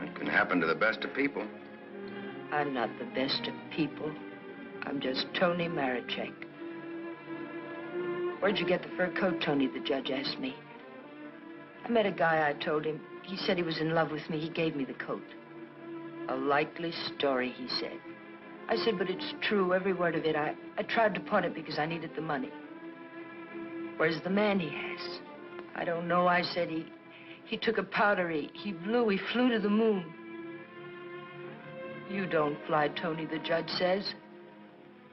It can happen to the best of people. I'm not the best of people. I'm just Tony Marichek. Where'd you get the fur coat, Tony? The judge asked me. I met a guy, I told him. He said he was in love with me. He gave me the coat. A likely story, he said. I said, but it's true, every word of it. I tried to pawn it because I needed the money. Where's the man he has? I don't know, I said. He took a powder, he flew to the moon. You don't fly, Tony, the judge says.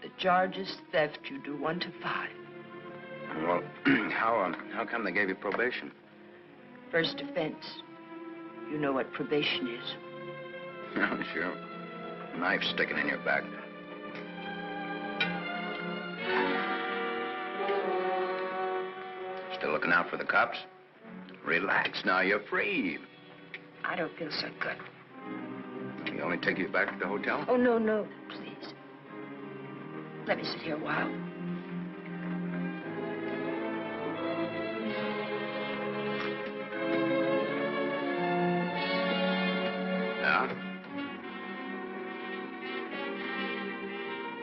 The charge is theft. You do 1 to 5. Well, how come they gave you probation? First offense. You know what probation is. Oh, sure. Knife sticking in your back. Still looking out for the cops? Relax now, you're free. I don't feel so good. You only take you back to the hotel? Oh, no, please. Let me sit here a while.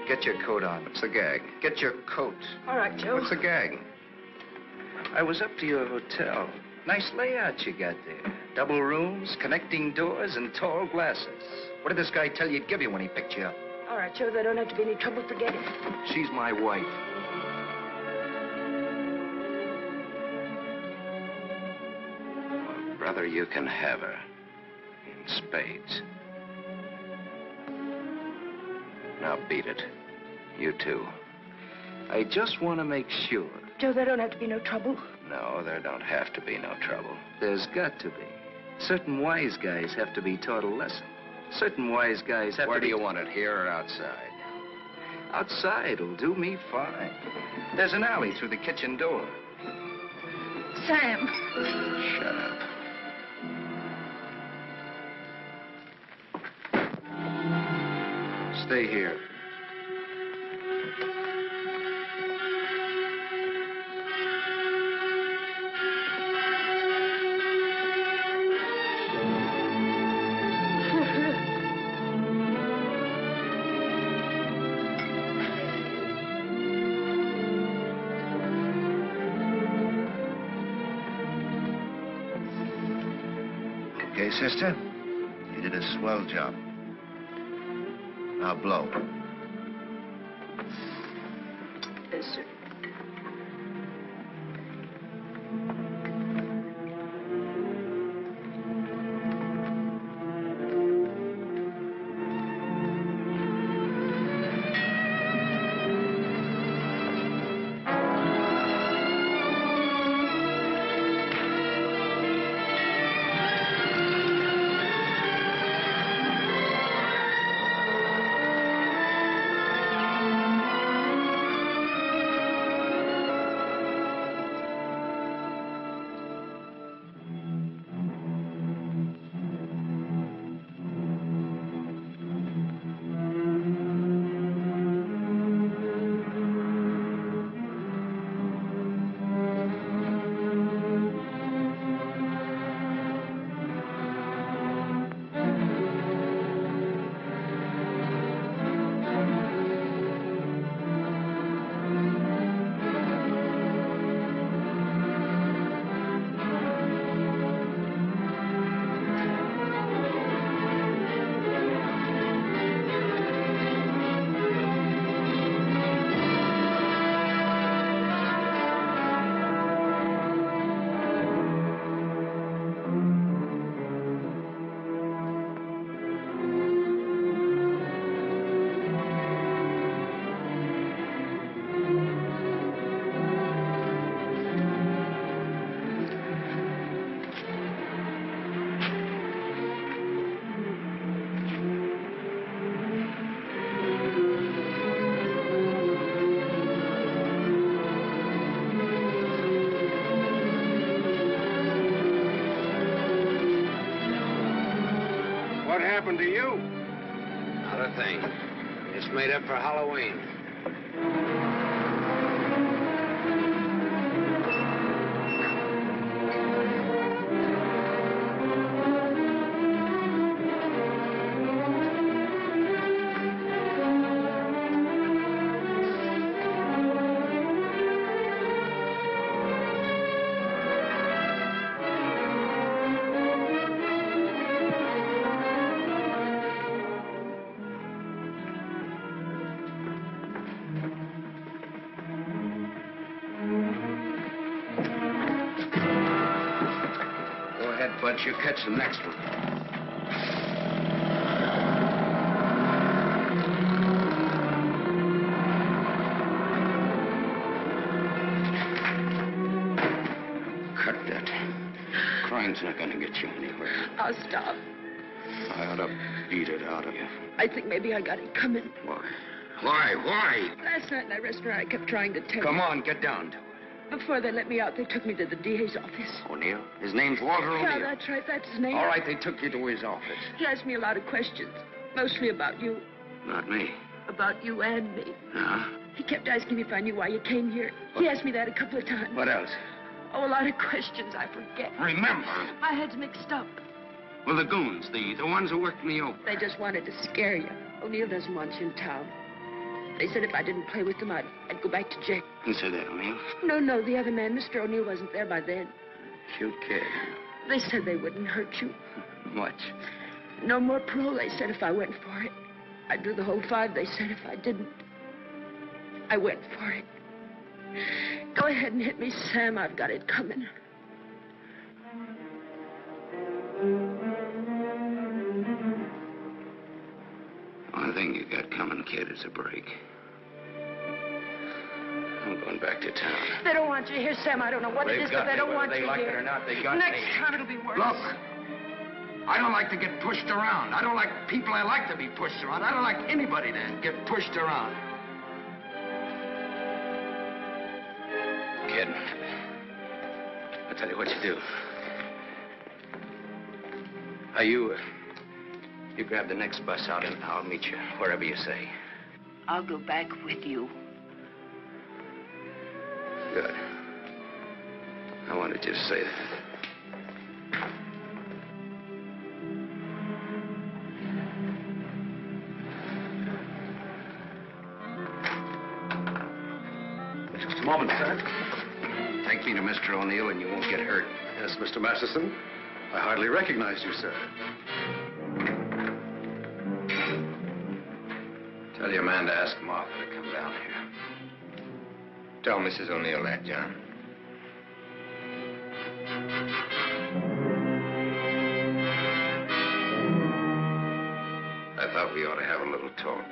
Get your coat on. What's the gag? Get your coat. All right, Joe. What's the gag? I was up to your hotel. Nice layout you got there. Double rooms, connecting doors, and tall glasses. What did this guy tell you he'd give you when he picked you up? All right, Joe. There don't have to be any trouble. Forget it. She's my wife. Well, brother, you can have her. In spades. Now beat it. You too. I just want to make sure. Joe, there don't have to be no trouble. No, there don't have to be no trouble. There's got to be. Certain wise guys have to be taught a lesson. Certain wise guys have to be... Where do you want it, here or outside? Outside will do me fine. There's an alley through the kitchen door. Sam. Shut up. Stay here. Okay, sister? You did a swell job. Now blow. Yes, sir. What happened to you? Not a thing. It's made up for Halloween. But you catch the next one. Cut that. Crime's not gonna get you anywhere. I'll stop. I ought to beat it out of you. I think maybe I got it coming. Why? Why? Last night in that restaurant, I kept trying to tell Come you. on, get down to it. Before they let me out, they took me to the DA's office. O'Neill? His name's Walter O'Neill. Yeah, that's right. That's his name. All right, they took you to his office. He asked me a lot of questions, mostly about you. Not me. About you and me. Huh? He kept asking me if I knew why you came here. He asked me that a couple of times. What else? Oh, a lot of questions I forget. Remember. My head's mixed up. Well, the goons, the ones who worked me over. They just wanted to scare you. O'Neill doesn't want you in town. They said if I didn't play with them, I'd go back to jail. Who said that, O'Neill? No, the other man. Mr. O'Neill wasn't there by then. Cute kid. They said they wouldn't hurt you. Much. No more parole, they said, if I went for it. I'd do the whole 5, they said. If I didn't, I went for it. Go ahead and hit me, Sam. I've got it coming. One thing you got coming, kid, is a break. I'm going back to town. They don't want you here, Sam. I don't know what it is, but they don't want you here. Whether they like it or not, they got Next me. time it'll be worse. Look, I don't like to get pushed around. I don't like people I like to be pushed around. I don't like anybody to get pushed around. Kid, I'll tell you what you do. You grab the next bus out and I'll meet you wherever you say. I'll go back with you. Good. I wanted you to say that. Just a moment, sir. Take me to Mr. O'Neill and you won't get hurt. Yes, Mr. Masterson. I hardly recognize you, sir. Tell your man to ask Martha to come down here. Tell Mrs. O'Neill that, John. I thought we ought to have a little talk.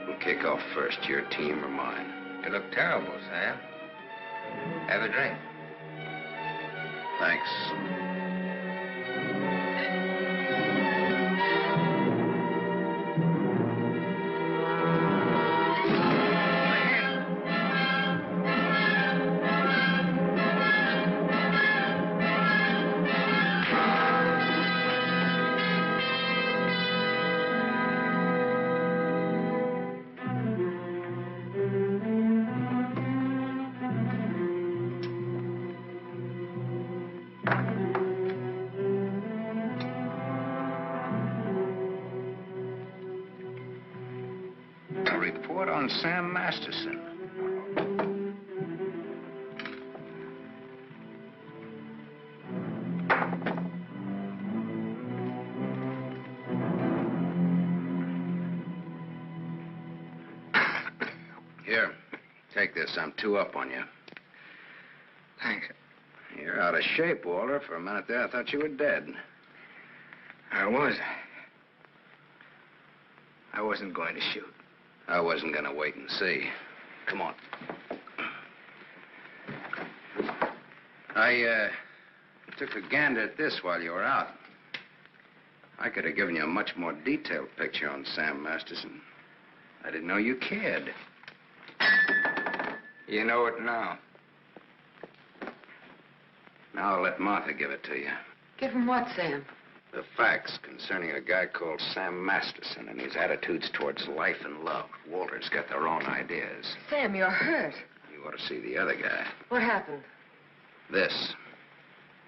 We'll kick off first, your team or mine. You look terrible, Sam. Have a drink. Thanks. Report on Sam Masterson. Here, take this. I'm 2 up on you. Thanks. You're out of shape, Walter. For a minute there, I thought you were dead. I was. I wasn't going to shoot. I wasn't going to wait and see. Come on. I took a gander at this while you were out. I could have given you a much more detailed picture on Sam Masterson. I didn't know you cared. You know it now. Now I'll let Martha give it to you. Give him what, Sam? The facts concerning a guy called Sam Masterson and his attitudes towards life and love. Walter's got their own ideas. Sam, you're hurt. You ought to see the other guy. What happened? This.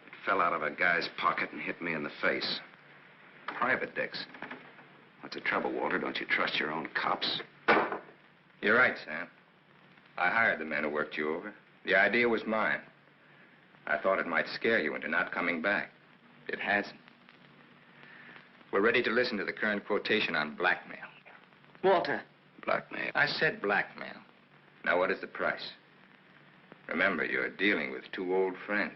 It fell out of a guy's pocket and hit me in the face. Private dicks. What's the trouble, Walter? Don't you trust your own cops? You're right, Sam. I hired the men who worked you over. The idea was mine. I thought it might scare you into not coming back. It hasn't. We're ready to listen to the current quotation on blackmail. Walter. Blackmail? I said blackmail. Now, what is the price? Remember, you're dealing with 2 old friends.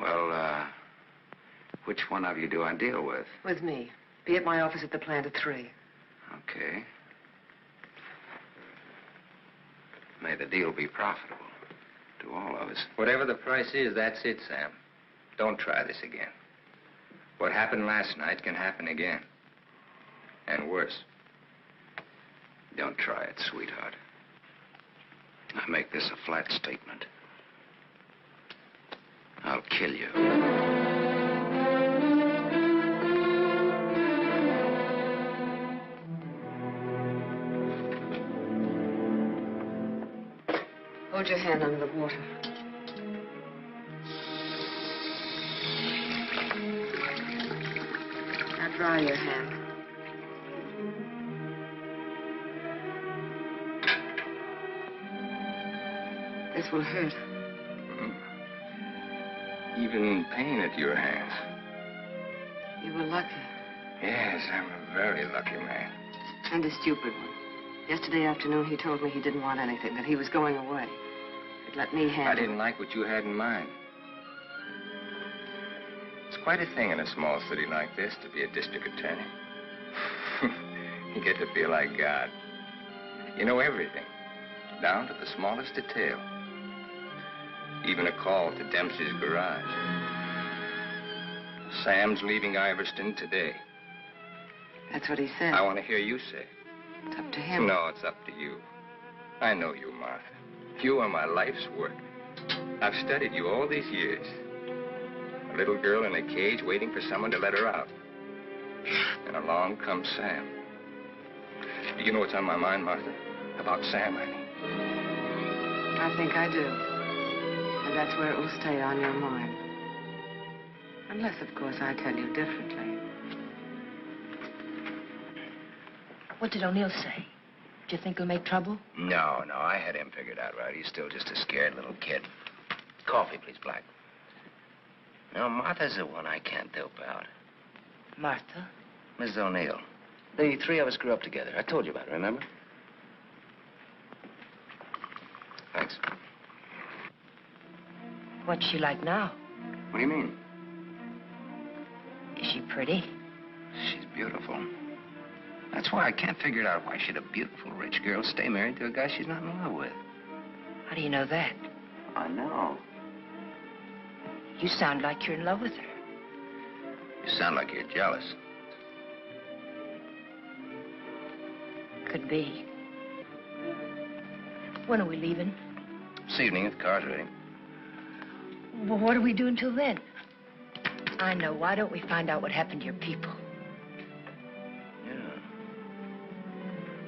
Well, which one of you do I deal with? With me. Be at my office at the plant at 3. Okay. May the deal be profitable to all of us. Whatever the price is, that's it, Sam. Don't try this again. What happened last night can happen again. And worse. Don't try it, sweetheart. I make this a flat statement. I'll kill you. Hold your hand under the water. Now dry your hand. This will hurt. Even in pain at your hands. You were lucky. Yes, I'm a very lucky man. And a stupid one. Yesterday afternoon, he told me he didn't want anything, that he was going away. He'd let me handle it. I didn't like what you had in mind. It's quite a thing in a small city like this to be a district attorney. You get to feel like God. You know everything, down to the smallest detail. Even a call to Dempsey's garage. Sam's leaving Iverston today. That's what he said. I want to hear you say. It's up to him. No, it's up to you. I know you, Martha. You are my life's work. I've studied you all these years. A little girl in a cage waiting for someone to let her out. And along comes Sam. Do you know what's on my mind, Martha? About Sam, I mean. I think I do. And that's where it will stay on your mind. Unless, of course, I tell you differently. What did O'Neill say? Do you think he'll make trouble? No, I had him figured out right. He's still just a scared little kid. Coffee, please, Black. No, Martha's the one I can't dope out. Martha? Mrs. O'Neill. The three of us grew up together. I told you about it, remember? Thanks. What's she like now? What do you mean? Is she pretty? She's beautiful. That's why I can't figure it out. Why should a beautiful rich girl stay married to a guy she's not in love with? How do you know that? I know. You sound like you're in love with her. You sound like you're jealous. Could be. When are we leaving? This evening, if the car's ready. Well, what do we do until then? I know. Why don't we find out what happened to your people?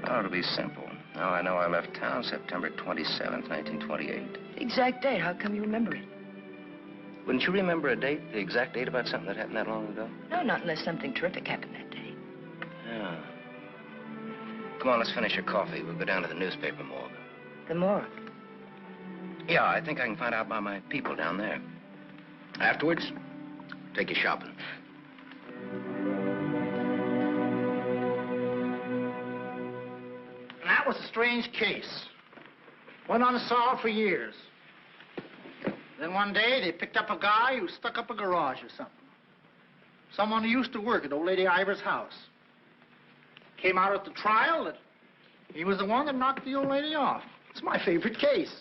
Oh, it'll be simple. Now I know I left town September 27th, 1928. The exact date. How come you remember it? Wouldn't you remember a date, the exact date about something that happened that long ago? No, not unless something terrific happened that day. Yeah. Come on, let's finish your coffee. We'll go down to the newspaper morgue. The morgue? Yeah, I think I can find out about my people down there. Afterwards, take you shopping. That was a strange case. Went unsolved for years. Then one day, they picked up a guy who stuck up a garage or something. Someone who used to work at old lady Ivers' house. Came out at the trial that he was the one that knocked the old lady off. It's my favorite case.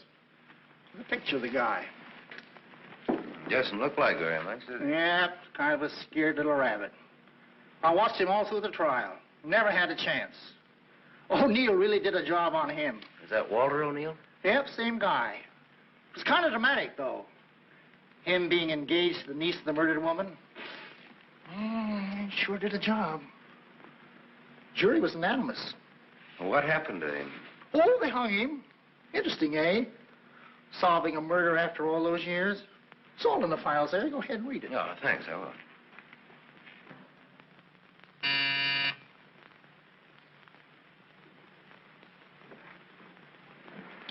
The picture of the guy. Doesn't look like very much, does it? Yeah, kind of a scared little rabbit. I watched him all through the trial. Never had a chance. O'Neill really did a job on him. Is that Walter O'Neill? Yep, same guy. It's kind of dramatic, though. Him being engaged to the niece of the murdered woman. Sure did a job. Jury was unanimous. What happened to him? Oh, they hung him. Interesting, eh? Solving a murder after all those years. It's all in the files there. Go ahead and read it. Oh, thanks, I will.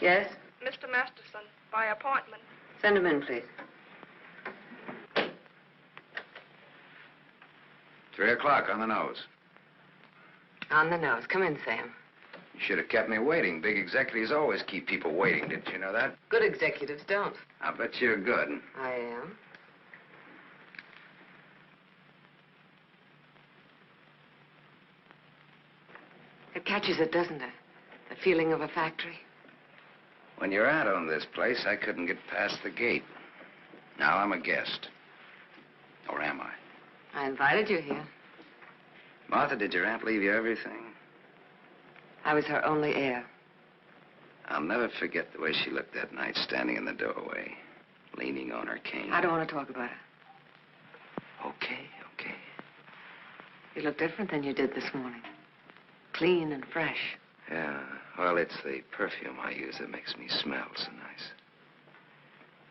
Yes? Mr. Masterson, by appointment. Send him in, please. 3 o'clock on the nose. On the nose. Come in, Sam. You should have kept me waiting. Big executives always keep people waiting. Didn't you know that? Good executives don't. I'll bet you're good. I am. It catches it, doesn't it? The feeling of a factory. When your aunt owned this place, I couldn't get past the gate. Now I'm a guest. Or am I? I invited you here. Martha, did your aunt leave you everything? I was her only heir. I'll never forget the way she looked that night standing in the doorway, leaning on her cane. I don't want to talk about it. Okay. You look different than you did this morning. Clean and fresh. Yeah, well, it's the perfume I use that makes me smell so nice.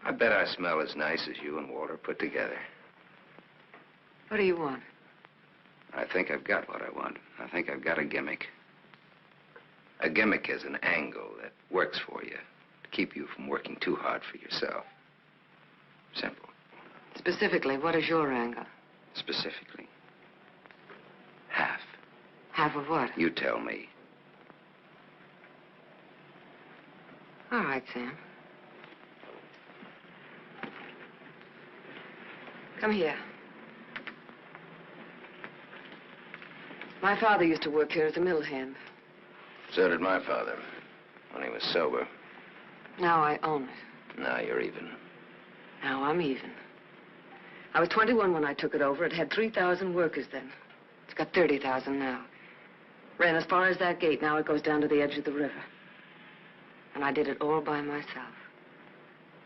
I bet I smell as nice as you and Walter put together. What do you want? I think I've got what I want. I think I've got a gimmick. A gimmick is an angle that works for you to keep you from working too hard for yourself. Simple. Specifically, what is your angle? Specifically. Half of what? You tell me. All right, Sam. Come here. My father used to work here as a mill hand. So did my father, when he was sober. Now I own it. Now you're even. Now I'm even. I was 21 when I took it over. It had 3,000 workers then. It's got 30,000 now. Ran as far as that gate. Now it goes down to the edge of the river. And I did it all by myself.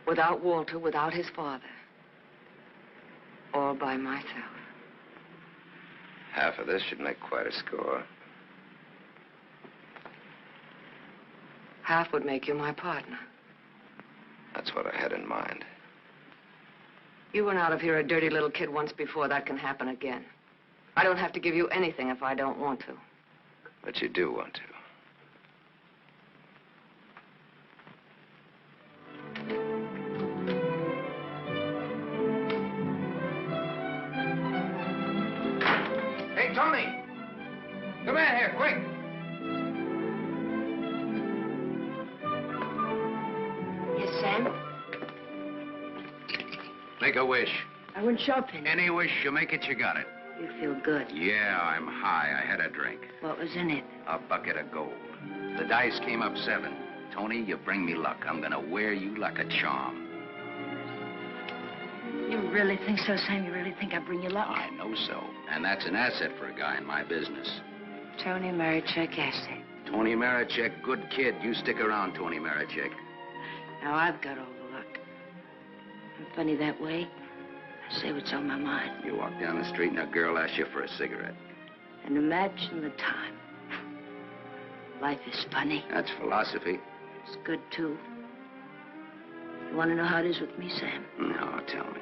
Without Walter, without his father. All by myself. Half of this should make quite a score. Half would make you my partner. That's what I had in mind. You went out of here a dirty little kid once before. That can happen again. I don't have to give you anything if I don't want to. But you do want to. Hey, Tony! Come in here, quick! Yes, Sam? Make a wish. I went shopping. Any wish you make it, you got it. You feel good. Yeah, I'm high. I had a drink. What was in it? A bucket of gold. The dice came up 7. Tony, you bring me luck. I'm gonna wear you like a charm. You really think so, Sam? You really think I bring you luck? I know so. And that's an asset for a guy in my business. Tony Marichek asset. Tony Marichek, good kid. You stick around, Tony Marichek. Now I've got all the luck. I'm funny that way. I say what's on my mind. You walk down the street and a girl asks you for a cigarette. And imagine the time. Life is funny. That's philosophy. It's good, too. You want to know how it is with me, Sam? No, tell me.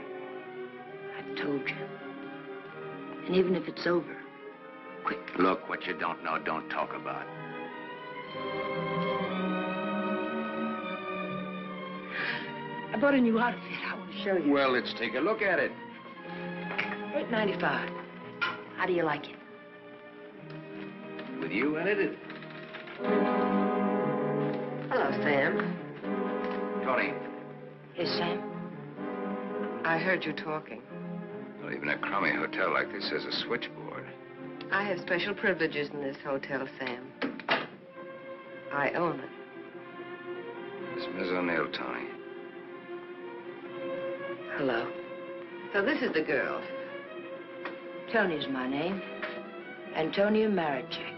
I've told you. And even if it's over, quick. Look, what you don't know, don't talk about. I bought a new outfit. I want to show you. Well, let's take a look at it. $8.95. How do you like it? With you in it? Hello, Sam. Tony. Yes, Sam? I heard you talking. Well, even a crummy hotel like this has a switchboard. I have special privileges in this hotel, Sam. I own it. It's Miss O'Neill, Tony. Hello. So this is the girl. Tony's my name. Antonia Marichek.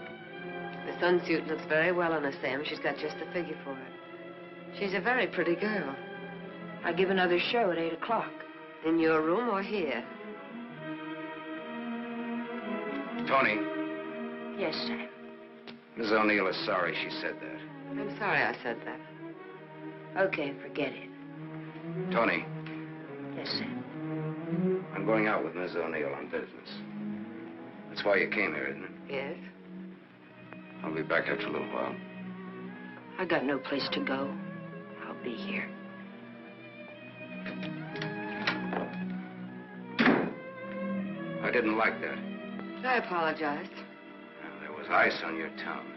The sunsuit looks very well on her, Sam. She's got just the figure for it. She's a very pretty girl. I give another show at 8 o'clock. In your room or here? Tony. Yes, Sam. Miss O'Neill is sorry she said that. I'm sorry I said that. Okay, forget it. Tony. Yes, Sam. I'm going out with Miss O'Neill on business. That's why you came here, isn't it? Yes. I'll be back after a little while. I got no place to go. I'll be here. I didn't like that. I apologize. Well, there was ice on your tongue.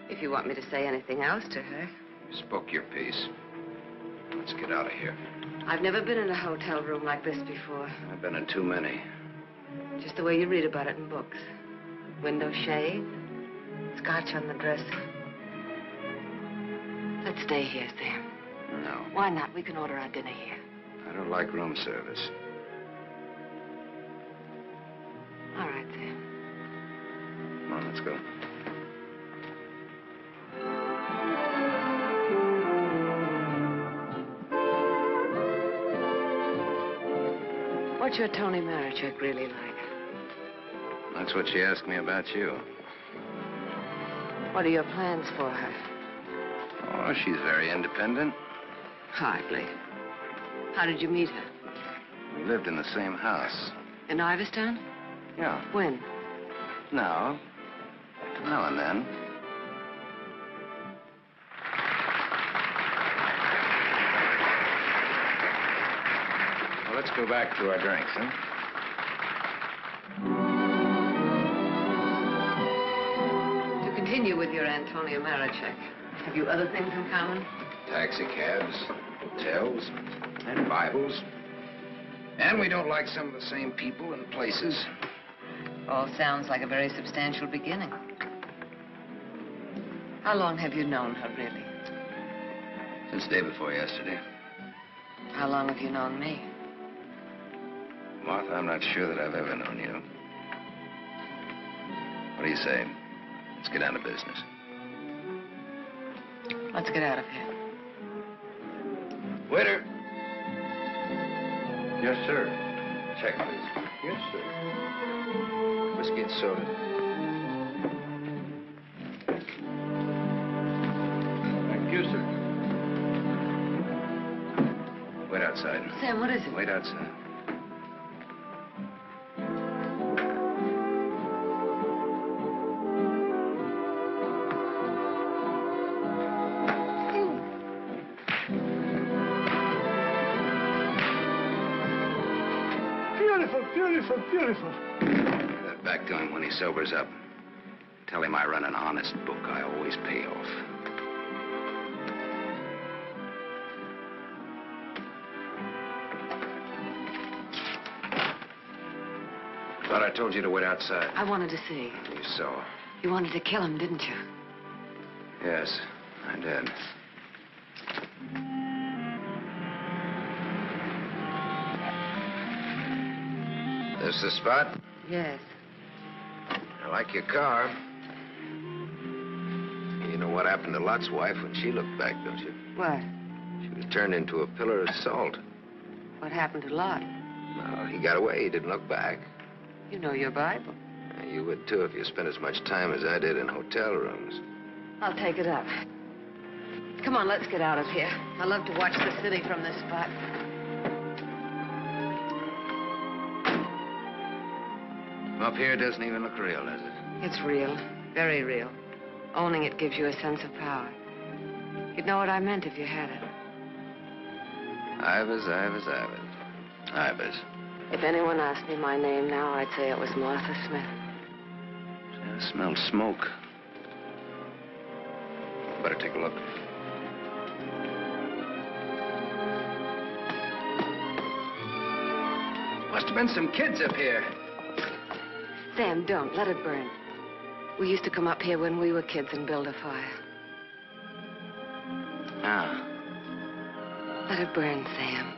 If you want me to say anything else to her. You spoke your piece. Let's get out of here. I've never been in a hotel room like this before. I've been in too many. Just the way you read about it in books. Window shade, scotch on the dresser. Let's stay here, Sam. No. Why not? We can order our dinner here. I don't like room service. All right, Sam. Come on, let's go. What's your Tony Marichek really like? That's what she asked me about you. What are your plans for her? Oh, she's very independent. Hardly. How did you meet her? We lived in the same house. In Iverstown? Yeah. When? Now and then. Well, let's go back to our drinks, huh? with your Antonia Marachek? Have you other things in common? Taxicabs, hotels, and Bibles. And we don't like some of the same people and places. All sounds like a very substantial beginning. How long have you known her, really? Since the day before yesterday. How long have you known me? Martha, I'm not sure that I've ever known you. What do you say? Let's get down to business. Let's get out of here. Waiter. Yes, sir. Check, please. Yes, sir. Whiskey and soda. Thank you, sir. Wait outside. Sam, what is it? Wait outside. Beautiful, beautiful. Give that back to him when he sobers up. Tell him I run an honest book. I always pay off. Thought I told you to wait outside. I wanted to see. You saw. You wanted to kill him, didn't you? Yes, I did. This the spot? Yes. I like your car. You know what happened to Lot's wife when she looked back, don't you? What? She was turned into a pillar of salt. What happened to Lot? No, he got away. He didn't look back. You know your Bible. You would, too, if you spent as much time as I did in hotel rooms. I'll take it up. Come on, let's get out of here. I love to watch the city from this spot. Up here doesn't even look real, does it? It's real. Very real. Owning it gives you a sense of power. You'd know what I meant if you had it. Ivers, Ivers, Ivers. Ivers. If anyone asked me my name now, I'd say it was Martha Smith. I smell smoke. Better take a look. Must have been some kids up here. Sam, don't. Let it burn. We used to come up here when we were kids and build a fire. Ah. Let it burn, Sam.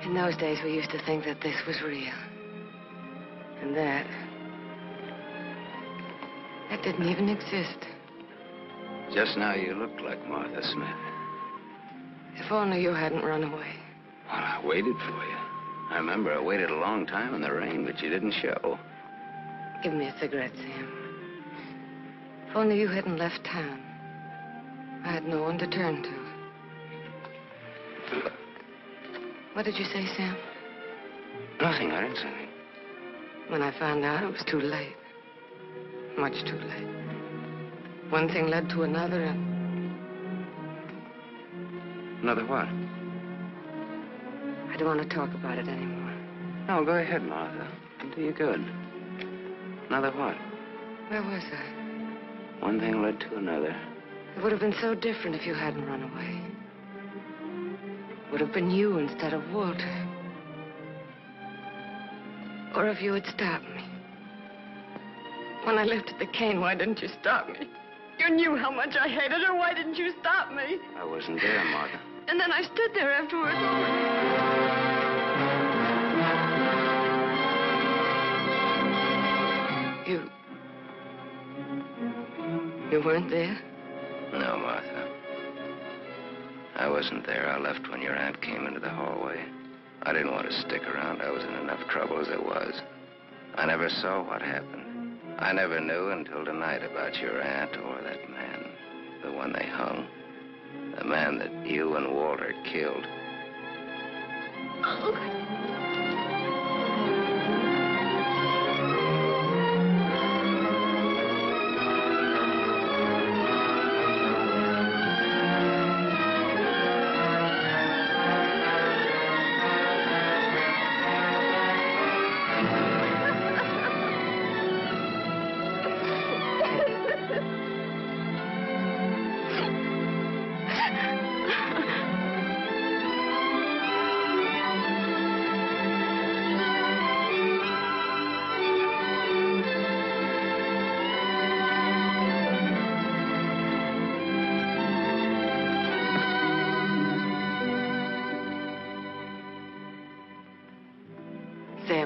In those days, we used to think that this was real. And that didn't even exist. Just now you looked like Martha Smith. If only you hadn't run away. Well, I waited for you. I remember I waited a long time in the rain, but you didn't show. Give me a cigarette, Sam. If only you hadn't left town. I had no one to turn to. What did you say, Sam? Nothing. I didn't say anything. When I found out, it was too late. Much too late. One thing led to another, and... Another what? I don't want to talk about it anymore. No, go ahead, Martha. It'll do you good. Another what? Where was I? One thing led to another. It would have been so different if you hadn't run away. It would have been you instead of Walter. Or if you had stopped me. When I left at the cane, why didn't you stop me? You knew how much I hated her. Why didn't you stop me? I wasn't there, Martha. And then I stood there afterwards. You weren't there? No, Martha. I wasn't there. I left when your aunt came into the hallway. I didn't want to stick around. I was in enough trouble as it was. I never saw what happened. I never knew until tonight about your aunt or that man, the one they hung. The man that you and Walter killed.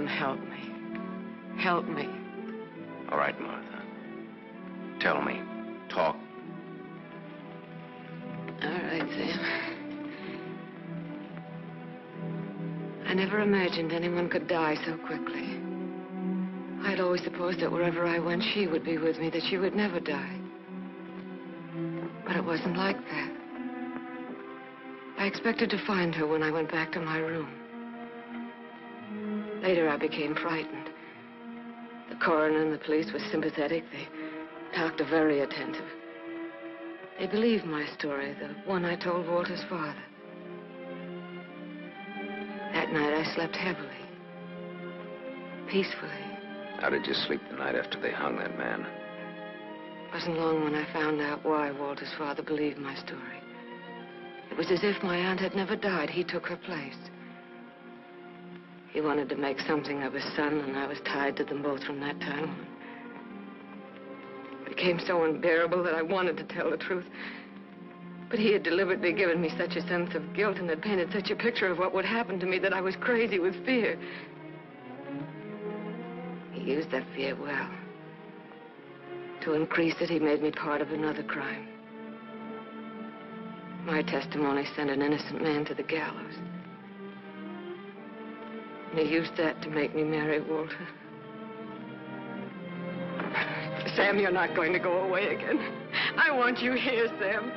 Sam, help me. Help me. All right, Martha. Tell me. Talk. All right, Sam. I never imagined anyone could die so quickly. I'd always supposed that wherever I went, she would be with me, that she would never die. But it wasn't like that. I expected to find her when I went back to my room. Later, I became frightened. The coroner and the police were sympathetic. They talked very attentive. They believed my story, the one I told Walter's father. That night, I slept heavily, peacefully. How did you sleep the night after they hung that man? It wasn't long when I found out why Walter's father believed my story. It was as if my aunt had never died. He took her place. He wanted to make something of his son, and I was tied to them both from that time on. It became so unbearable that I wanted to tell the truth. But he had deliberately given me such a sense of guilt and had painted such a picture of what would happen to me that I was crazy with fear. He used that fear well. To increase it, he made me part of another crime. My testimony sent an innocent man to the gallows. And he used that to make me marry Walter. Sam, you're not going to go away again. I want you here, Sam.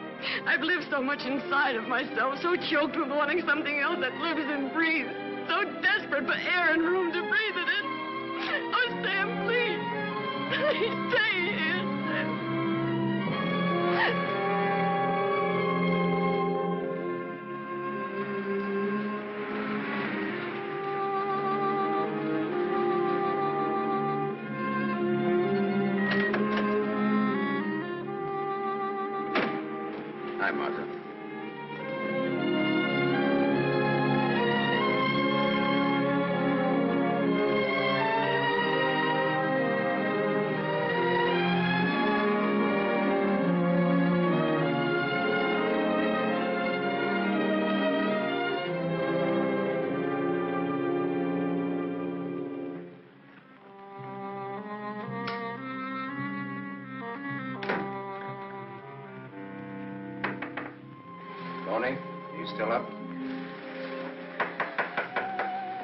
I've lived so much inside of myself, so choked with wanting something else that lives and breathes, so desperate for air and room to breathe it in. Oh, Sam, please. Stay here, Sam. Hi, Martha. Tony, you still up?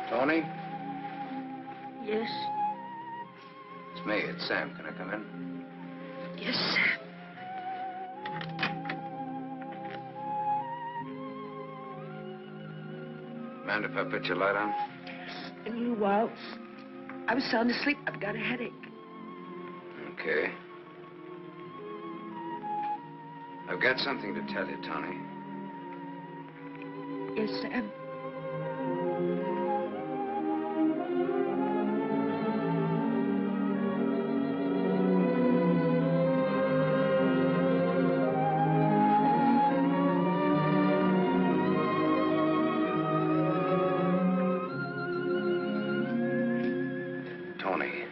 Tony? Yes? It's me, it's Sam. Can I come in? Yes, Sam. Mind if I put your light on? In a little while. I was sound asleep. I've got a headache. Okay. I've got something to tell you, Tony. Yes, Sam. Tony.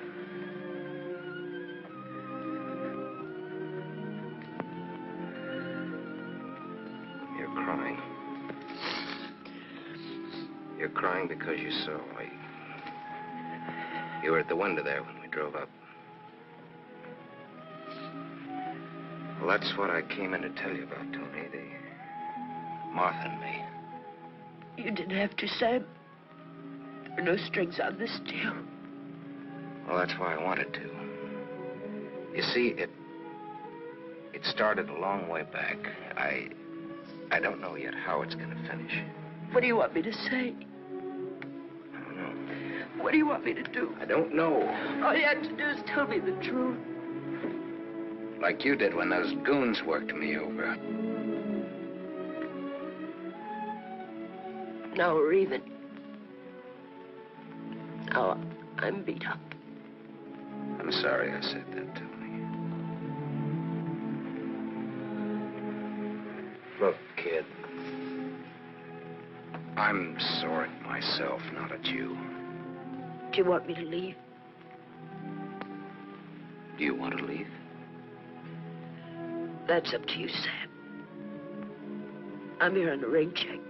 You're crying. You're crying because you saw me. You were at the window there when we drove up. Well, that's what I came in to tell you about, Tony. The Martha and me. You didn't have to, Sam. There are no strings on this deal. Well, that's why I wanted to. You see, it started a long way back. I don't know yet how it's going to finish. What do you want me to say? I don't know. What do you want me to do? I don't know. All you have to do is tell me the truth. Like you did when those goons worked me over. Now we're even. Now I'm beat up. I'm sorry I said that, Tony. Look, kid. I'm sore at myself, not at you. Do you want me to leave? Do you want to leave? That's up to you, Sam. I'm here on a rain check.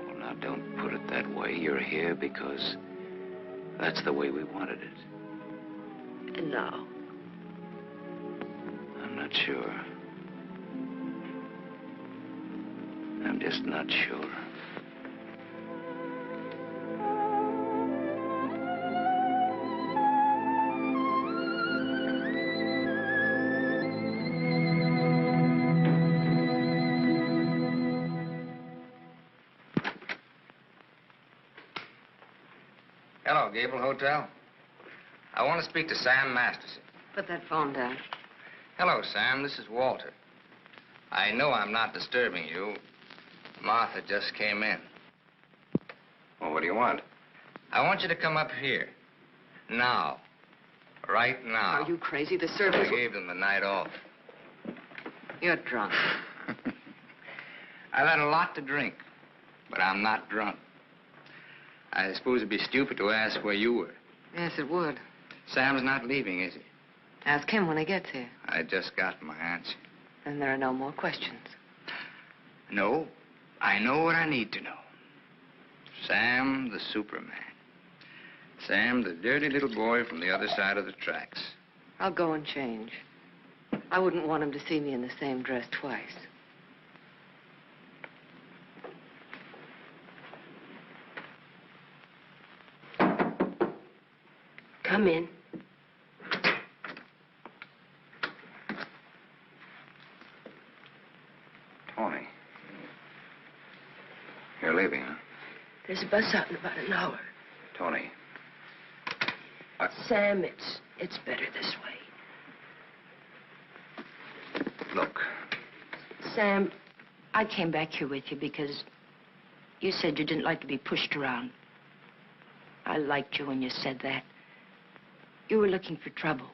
Well, now, don't put it that way. You're here because That's the way we wanted it. And now? I'm not sure. I'm just not sure. Hello, Gable Hotel. I want to speak to Sam Masterson. Put that phone down. Hello, Sam. This is Walter. I know I'm not disturbing you. Martha just came in. Well, what do you want? I want you to come up here. Now. Right now. Are you crazy? The servers... I gave them the night off. You're drunk. I've had a lot to drink, but I'm not drunk. I suppose it'd be stupid to ask where you were. Yes, it would. Sam's not leaving, is he? Ask him when he gets here. I just got my answer. Then there are no more questions. No, I know what I need to know. Sam, the Superman. Sam, the dirty little boy from the other side of the tracks. I'll go and change. I wouldn't want him to see me in the same dress twice. Come in. Tony. You're leaving, huh? There's a bus out in about an hour. Tony. Sam, it's better this way. Look. Sam, I came back here with you because you said you didn't like to be pushed around. I liked you when you said that. You were looking for trouble,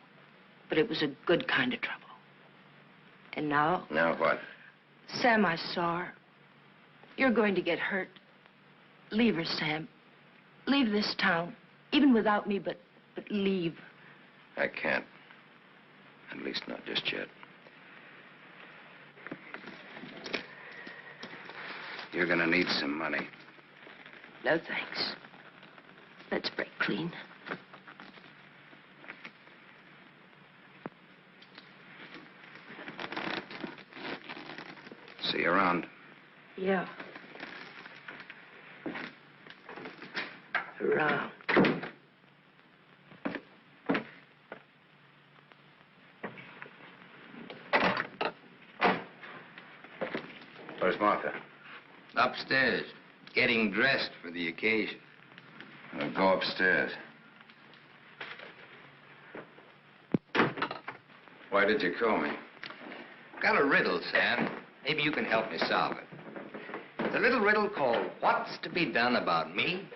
but it was a good kind of trouble. And now? Now what? Sam, I saw her. You're going to get hurt. Leave her, Sam. Leave this town. Even without me, but leave. I can't. At least not just yet. You're gonna need some money. No, thanks. Let's break clean. See you around. Yeah. Around. Where's Martha? Upstairs, getting dressed for the occasion. Go upstairs. Why did you call me? Got a riddle, Sam. Maybe you can help me solve it. It's a little riddle called What's to Be Done About Me,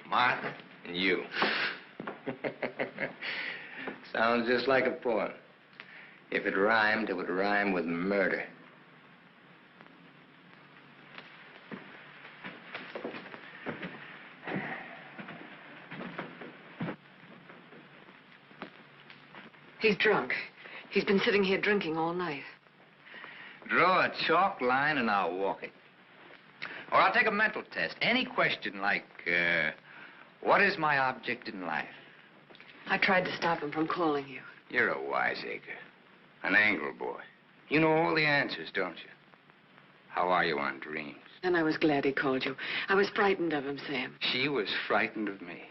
Martha, and You. Sounds just like a poem. If it rhymed, it would rhyme with murder. He's drunk. He's been sitting here drinking all night. Draw a chalk line and I'll walk it. Or I'll take a mental test. Any question like, what is my object in life? I tried to stop him from calling you. You're a wiseacre. An angle boy. You know all the answers, don't you? How are you on dreams? And I was glad he called you. I was frightened of him, Sam. She was frightened of me.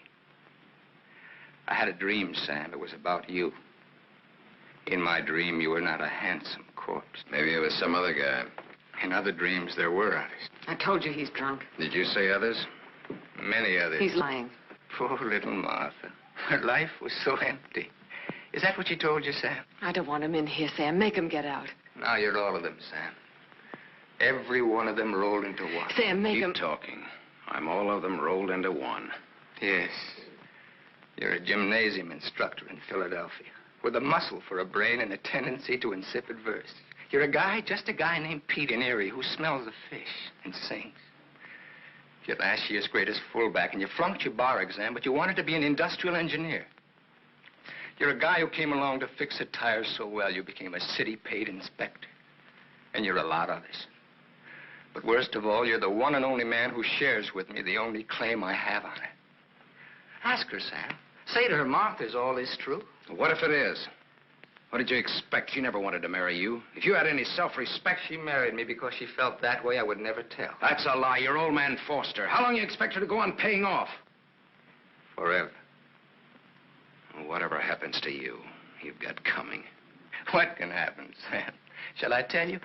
I had a dream, Sam. It was about you. In my dream, you were not a handsome corpse. Maybe it was some other guy. In other dreams, there were others. I told you he's drunk. Did you say others? Many others. He's lying. Poor little Martha. Her life was so empty. Is that what she told you, Sam? I don't want him in here, Sam. Make him get out. Now you're all of them, Sam. Every one of them rolled into one. Sam, make him... Keep talking. I'm all of them rolled into one. Yes. You're a gymnasium instructor in Philadelphia with a muscle for a brain and a tendency to insipid verse. You're a guy, just a guy named Pete in Erie who smells the fish and sings. You're last year's greatest fullback, and you flunked your bar exam, but you wanted to be an industrial engineer. You're a guy who came along to fix a tire so well you became a city-paid inspector. And you're a lot others. But worst of all, you're the one and only man who shares with me the only claim I have on her. Ask her, Sam. Say to her, Martha's all this true? What if it is? What did you expect? She never wanted to marry you. If you had any self-respect... She married me because she felt that way. I would never tell. That's a lie. Your old man forced her. How long do you expect her to go on paying off? Forever. Whatever happens to you, you've got coming. What can happen, Sam? Shall I tell you?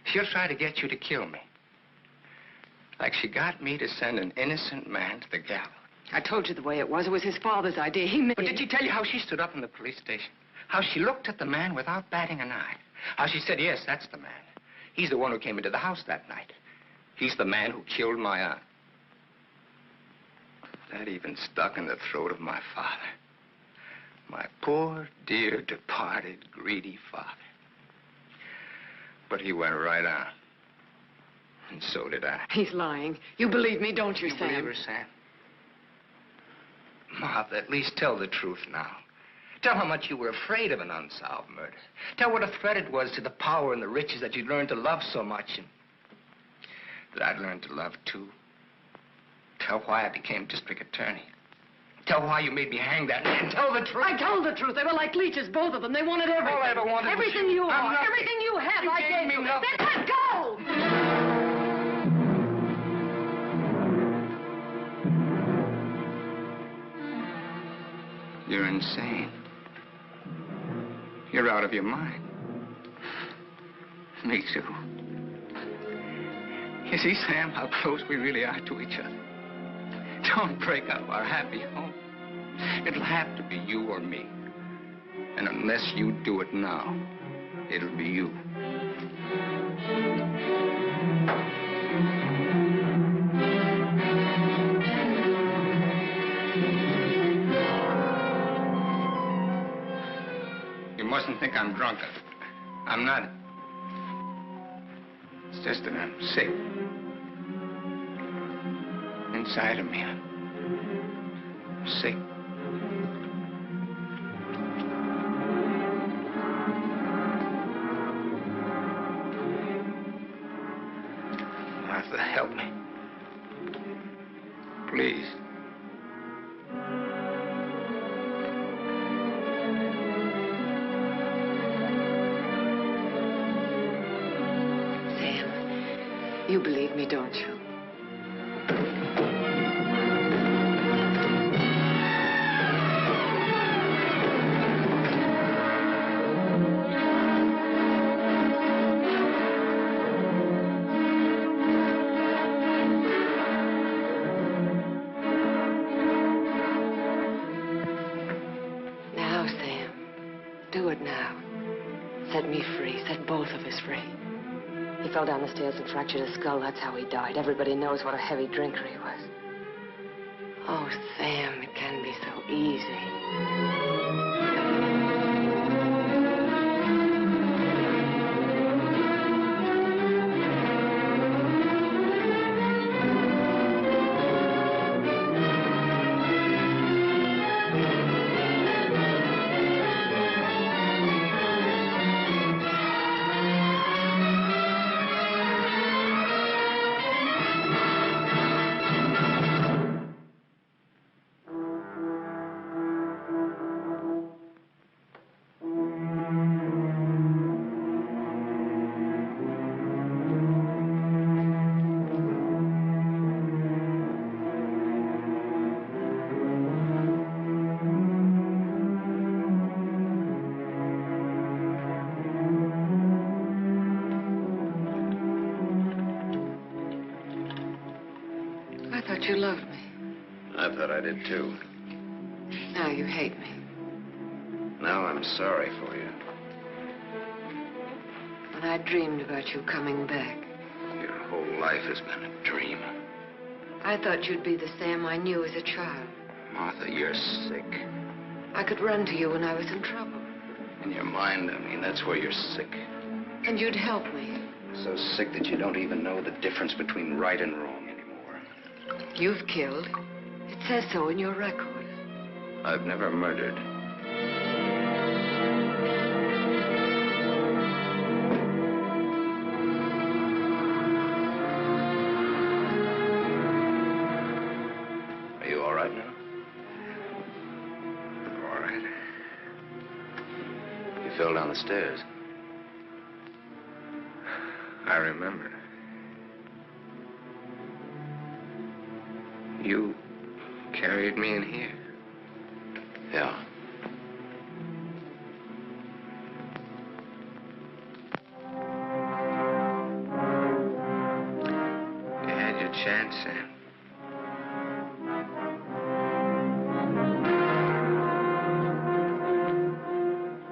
She'll try to get you to kill me. Like she got me to send an innocent man to the gallows. I told you the way it was. It was his father's idea. He made... But did she tell you how she stood up in the police station? How she looked at the man without batting an eye? How she said, yes, that's the man. He's the one who came into the house that night. He's the man who killed my aunt. That even stuck in the throat of my father. My poor, dear, departed, greedy father. But he went right on. And so did I. He's lying. You believe me, don't you, You Sam? believe her, Sam? Martha, at least tell the truth now. Tell how much you were afraid of an unsolved murder. Tell what a threat it was to the power and the riches that you'd learned to love so much and that I'd learned to love, too. Tell why I became district attorney. Tell why you made me hang that man. Tell the truth. I told the truth. They were like leeches, both of them. They wanted everything. All I ever wanted was everything you. you I'm are. nothing. Everything you have, You I gave gave me you. nothing. Then let go! You're insane. You're out of your mind. Me too. You see, Sam, how close we really are to each other. Don't break up our happy home. It'll have to be you or me. And unless you do it now, it'll be you. You mustn't think I'm drunk. I'm not. It's just that I'm sick. Inside of me, I'm sick. Martha, help me. Please. Sam, you believe me, don't you? Now, Sam, do it now. Set me free. Set both of us free. He fell down the stairs and fractured his skull. That's how he died. Everybody knows what a heavy drinker he was. Oh, Sam, it can be so easy. I thought you loved me. I thought I did, too. Now you hate me. Now I'm sorry for you. When I dreamed about you coming back, Your whole life has been a dream. I thought you'd be the Sam I knew as a child. Martha, you're sick. I could run to you when I was in trouble. In your mind, I mean, that's where you're sick. And you'd help me. So sick that you don't even know the difference between right and wrong anymore. You've killed. It says so in your record. I've never murdered. Are you all right now? fell down the stairs. I remember. You carried me in here. Yeah. You had your chance, Sam.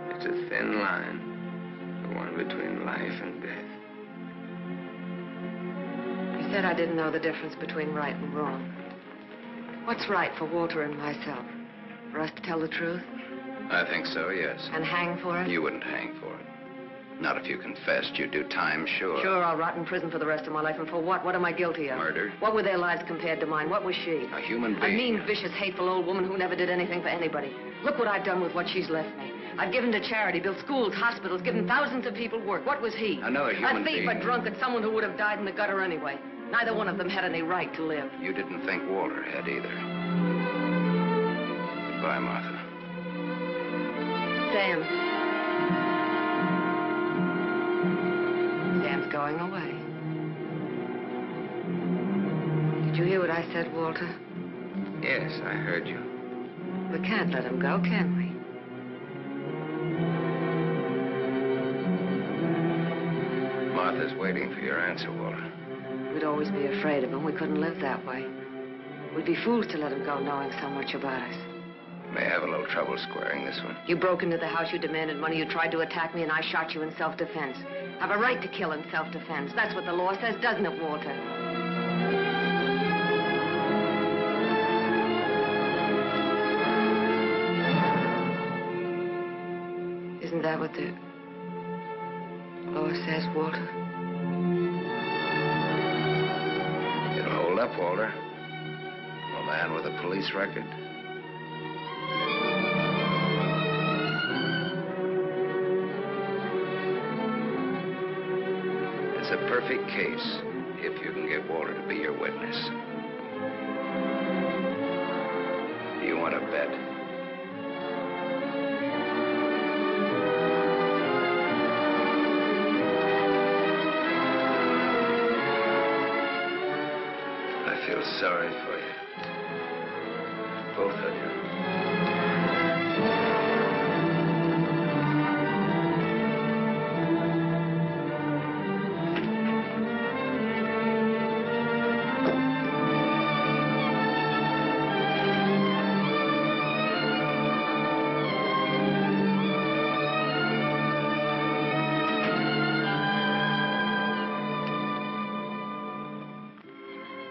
It's a thin line, the one between life and death. You said I didn't know the difference between right and wrong. What's right for Walter and myself? For us to tell the truth? I think so, yes. And hang for it? You wouldn't hang for it. Not if you confessed. You'd do time, sure. Sure, I'll rot in prison for the rest of my life. And for what? What am I guilty of? Murder. What were their lives compared to mine? What was she? A human A being. mean, vicious, hateful old woman who never did anything for anybody. Look what I've done with what she's left me. I've given to charity, built schools, hospitals, given thousands of people work. What was he? Another human being. A thief, a drunkard, someone who would have died in the gutter anyway. Neither one of them had any right to live. You didn't think Walter had either. Goodbye, Martha. Sam. Sam's going away. Did you hear what I said, Walter? Yes, I heard you. We can't let him go, can we? Martha's waiting for your answer, Walter. We'd always be afraid of him. We couldn't live that way. We'd be fools to let him go knowing so much about us. May have a little trouble squaring this one. You broke into the house, you demanded money, you tried to attack me, and I shot you in self-defense. Have a right to kill in self-defense. That's what the law says, doesn't it, Walter? Isn't that what the law says, Walter? It'll hold up, Walter. A man with a police record. It's a perfect case if you can get Walter to be your witness. Do you want to bet? I feel sorry for you. Both of you.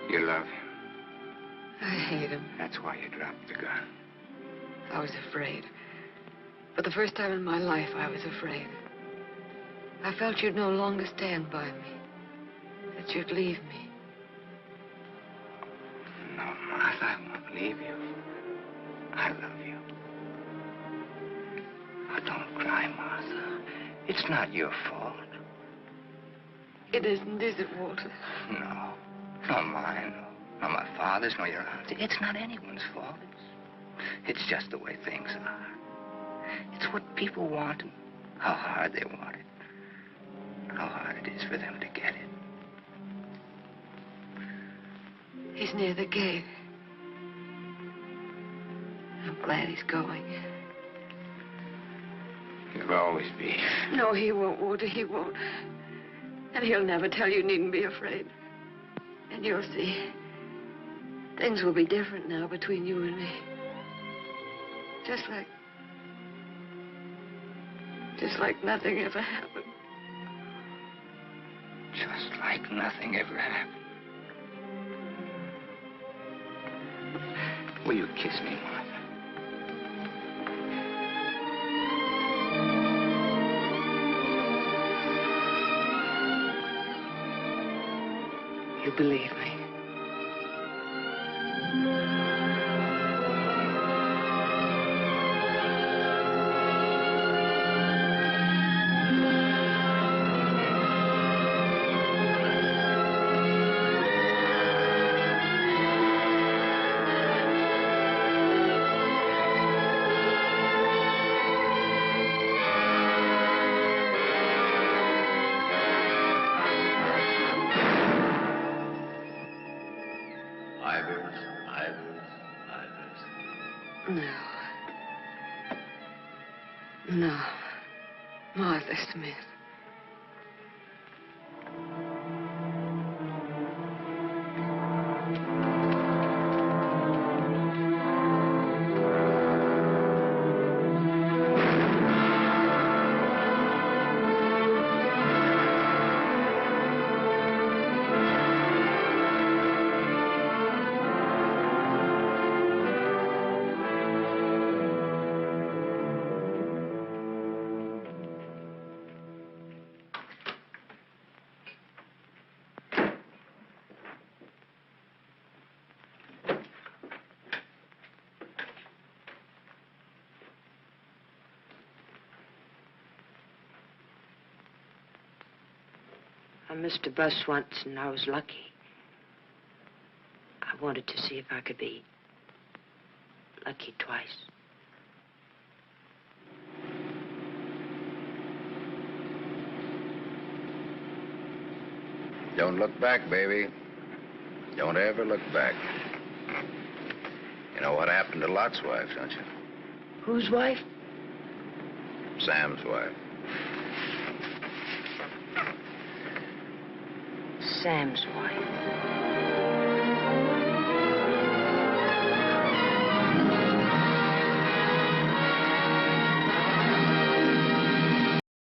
You love him. I hate him. That's why you dropped the gun. I was afraid. For the first time in my life, I was afraid. I felt you'd no longer stand by me. That you'd leave me. No, Martha, I won't leave you. I love you. Oh, don't cry, Martha. It's not your fault. It isn't, is it, Walter? No. Nor mine, nor my father's, nor your aunt's. It's not anyone's fault. It's just the way things are. It's what people want and how hard they want it. How hard it is for them to get it. He's near the gate. I'm glad he's going. You'll always be. No, he won't, Walter, he won't. And he'll never tell you needn't be afraid. And you'll see. Things will be different now between you and me. Just like nothing ever happened. Just like nothing ever happened. Will you kiss me, Martha? You believe me. No. No. Martha Smith. I missed a bus once, and I was lucky. I wanted to see if I could be lucky twice. Don't look back, baby. Don't ever look back. You know what happened to Lot's wife, don't you? Whose wife? Sam's wife. Sam's wife.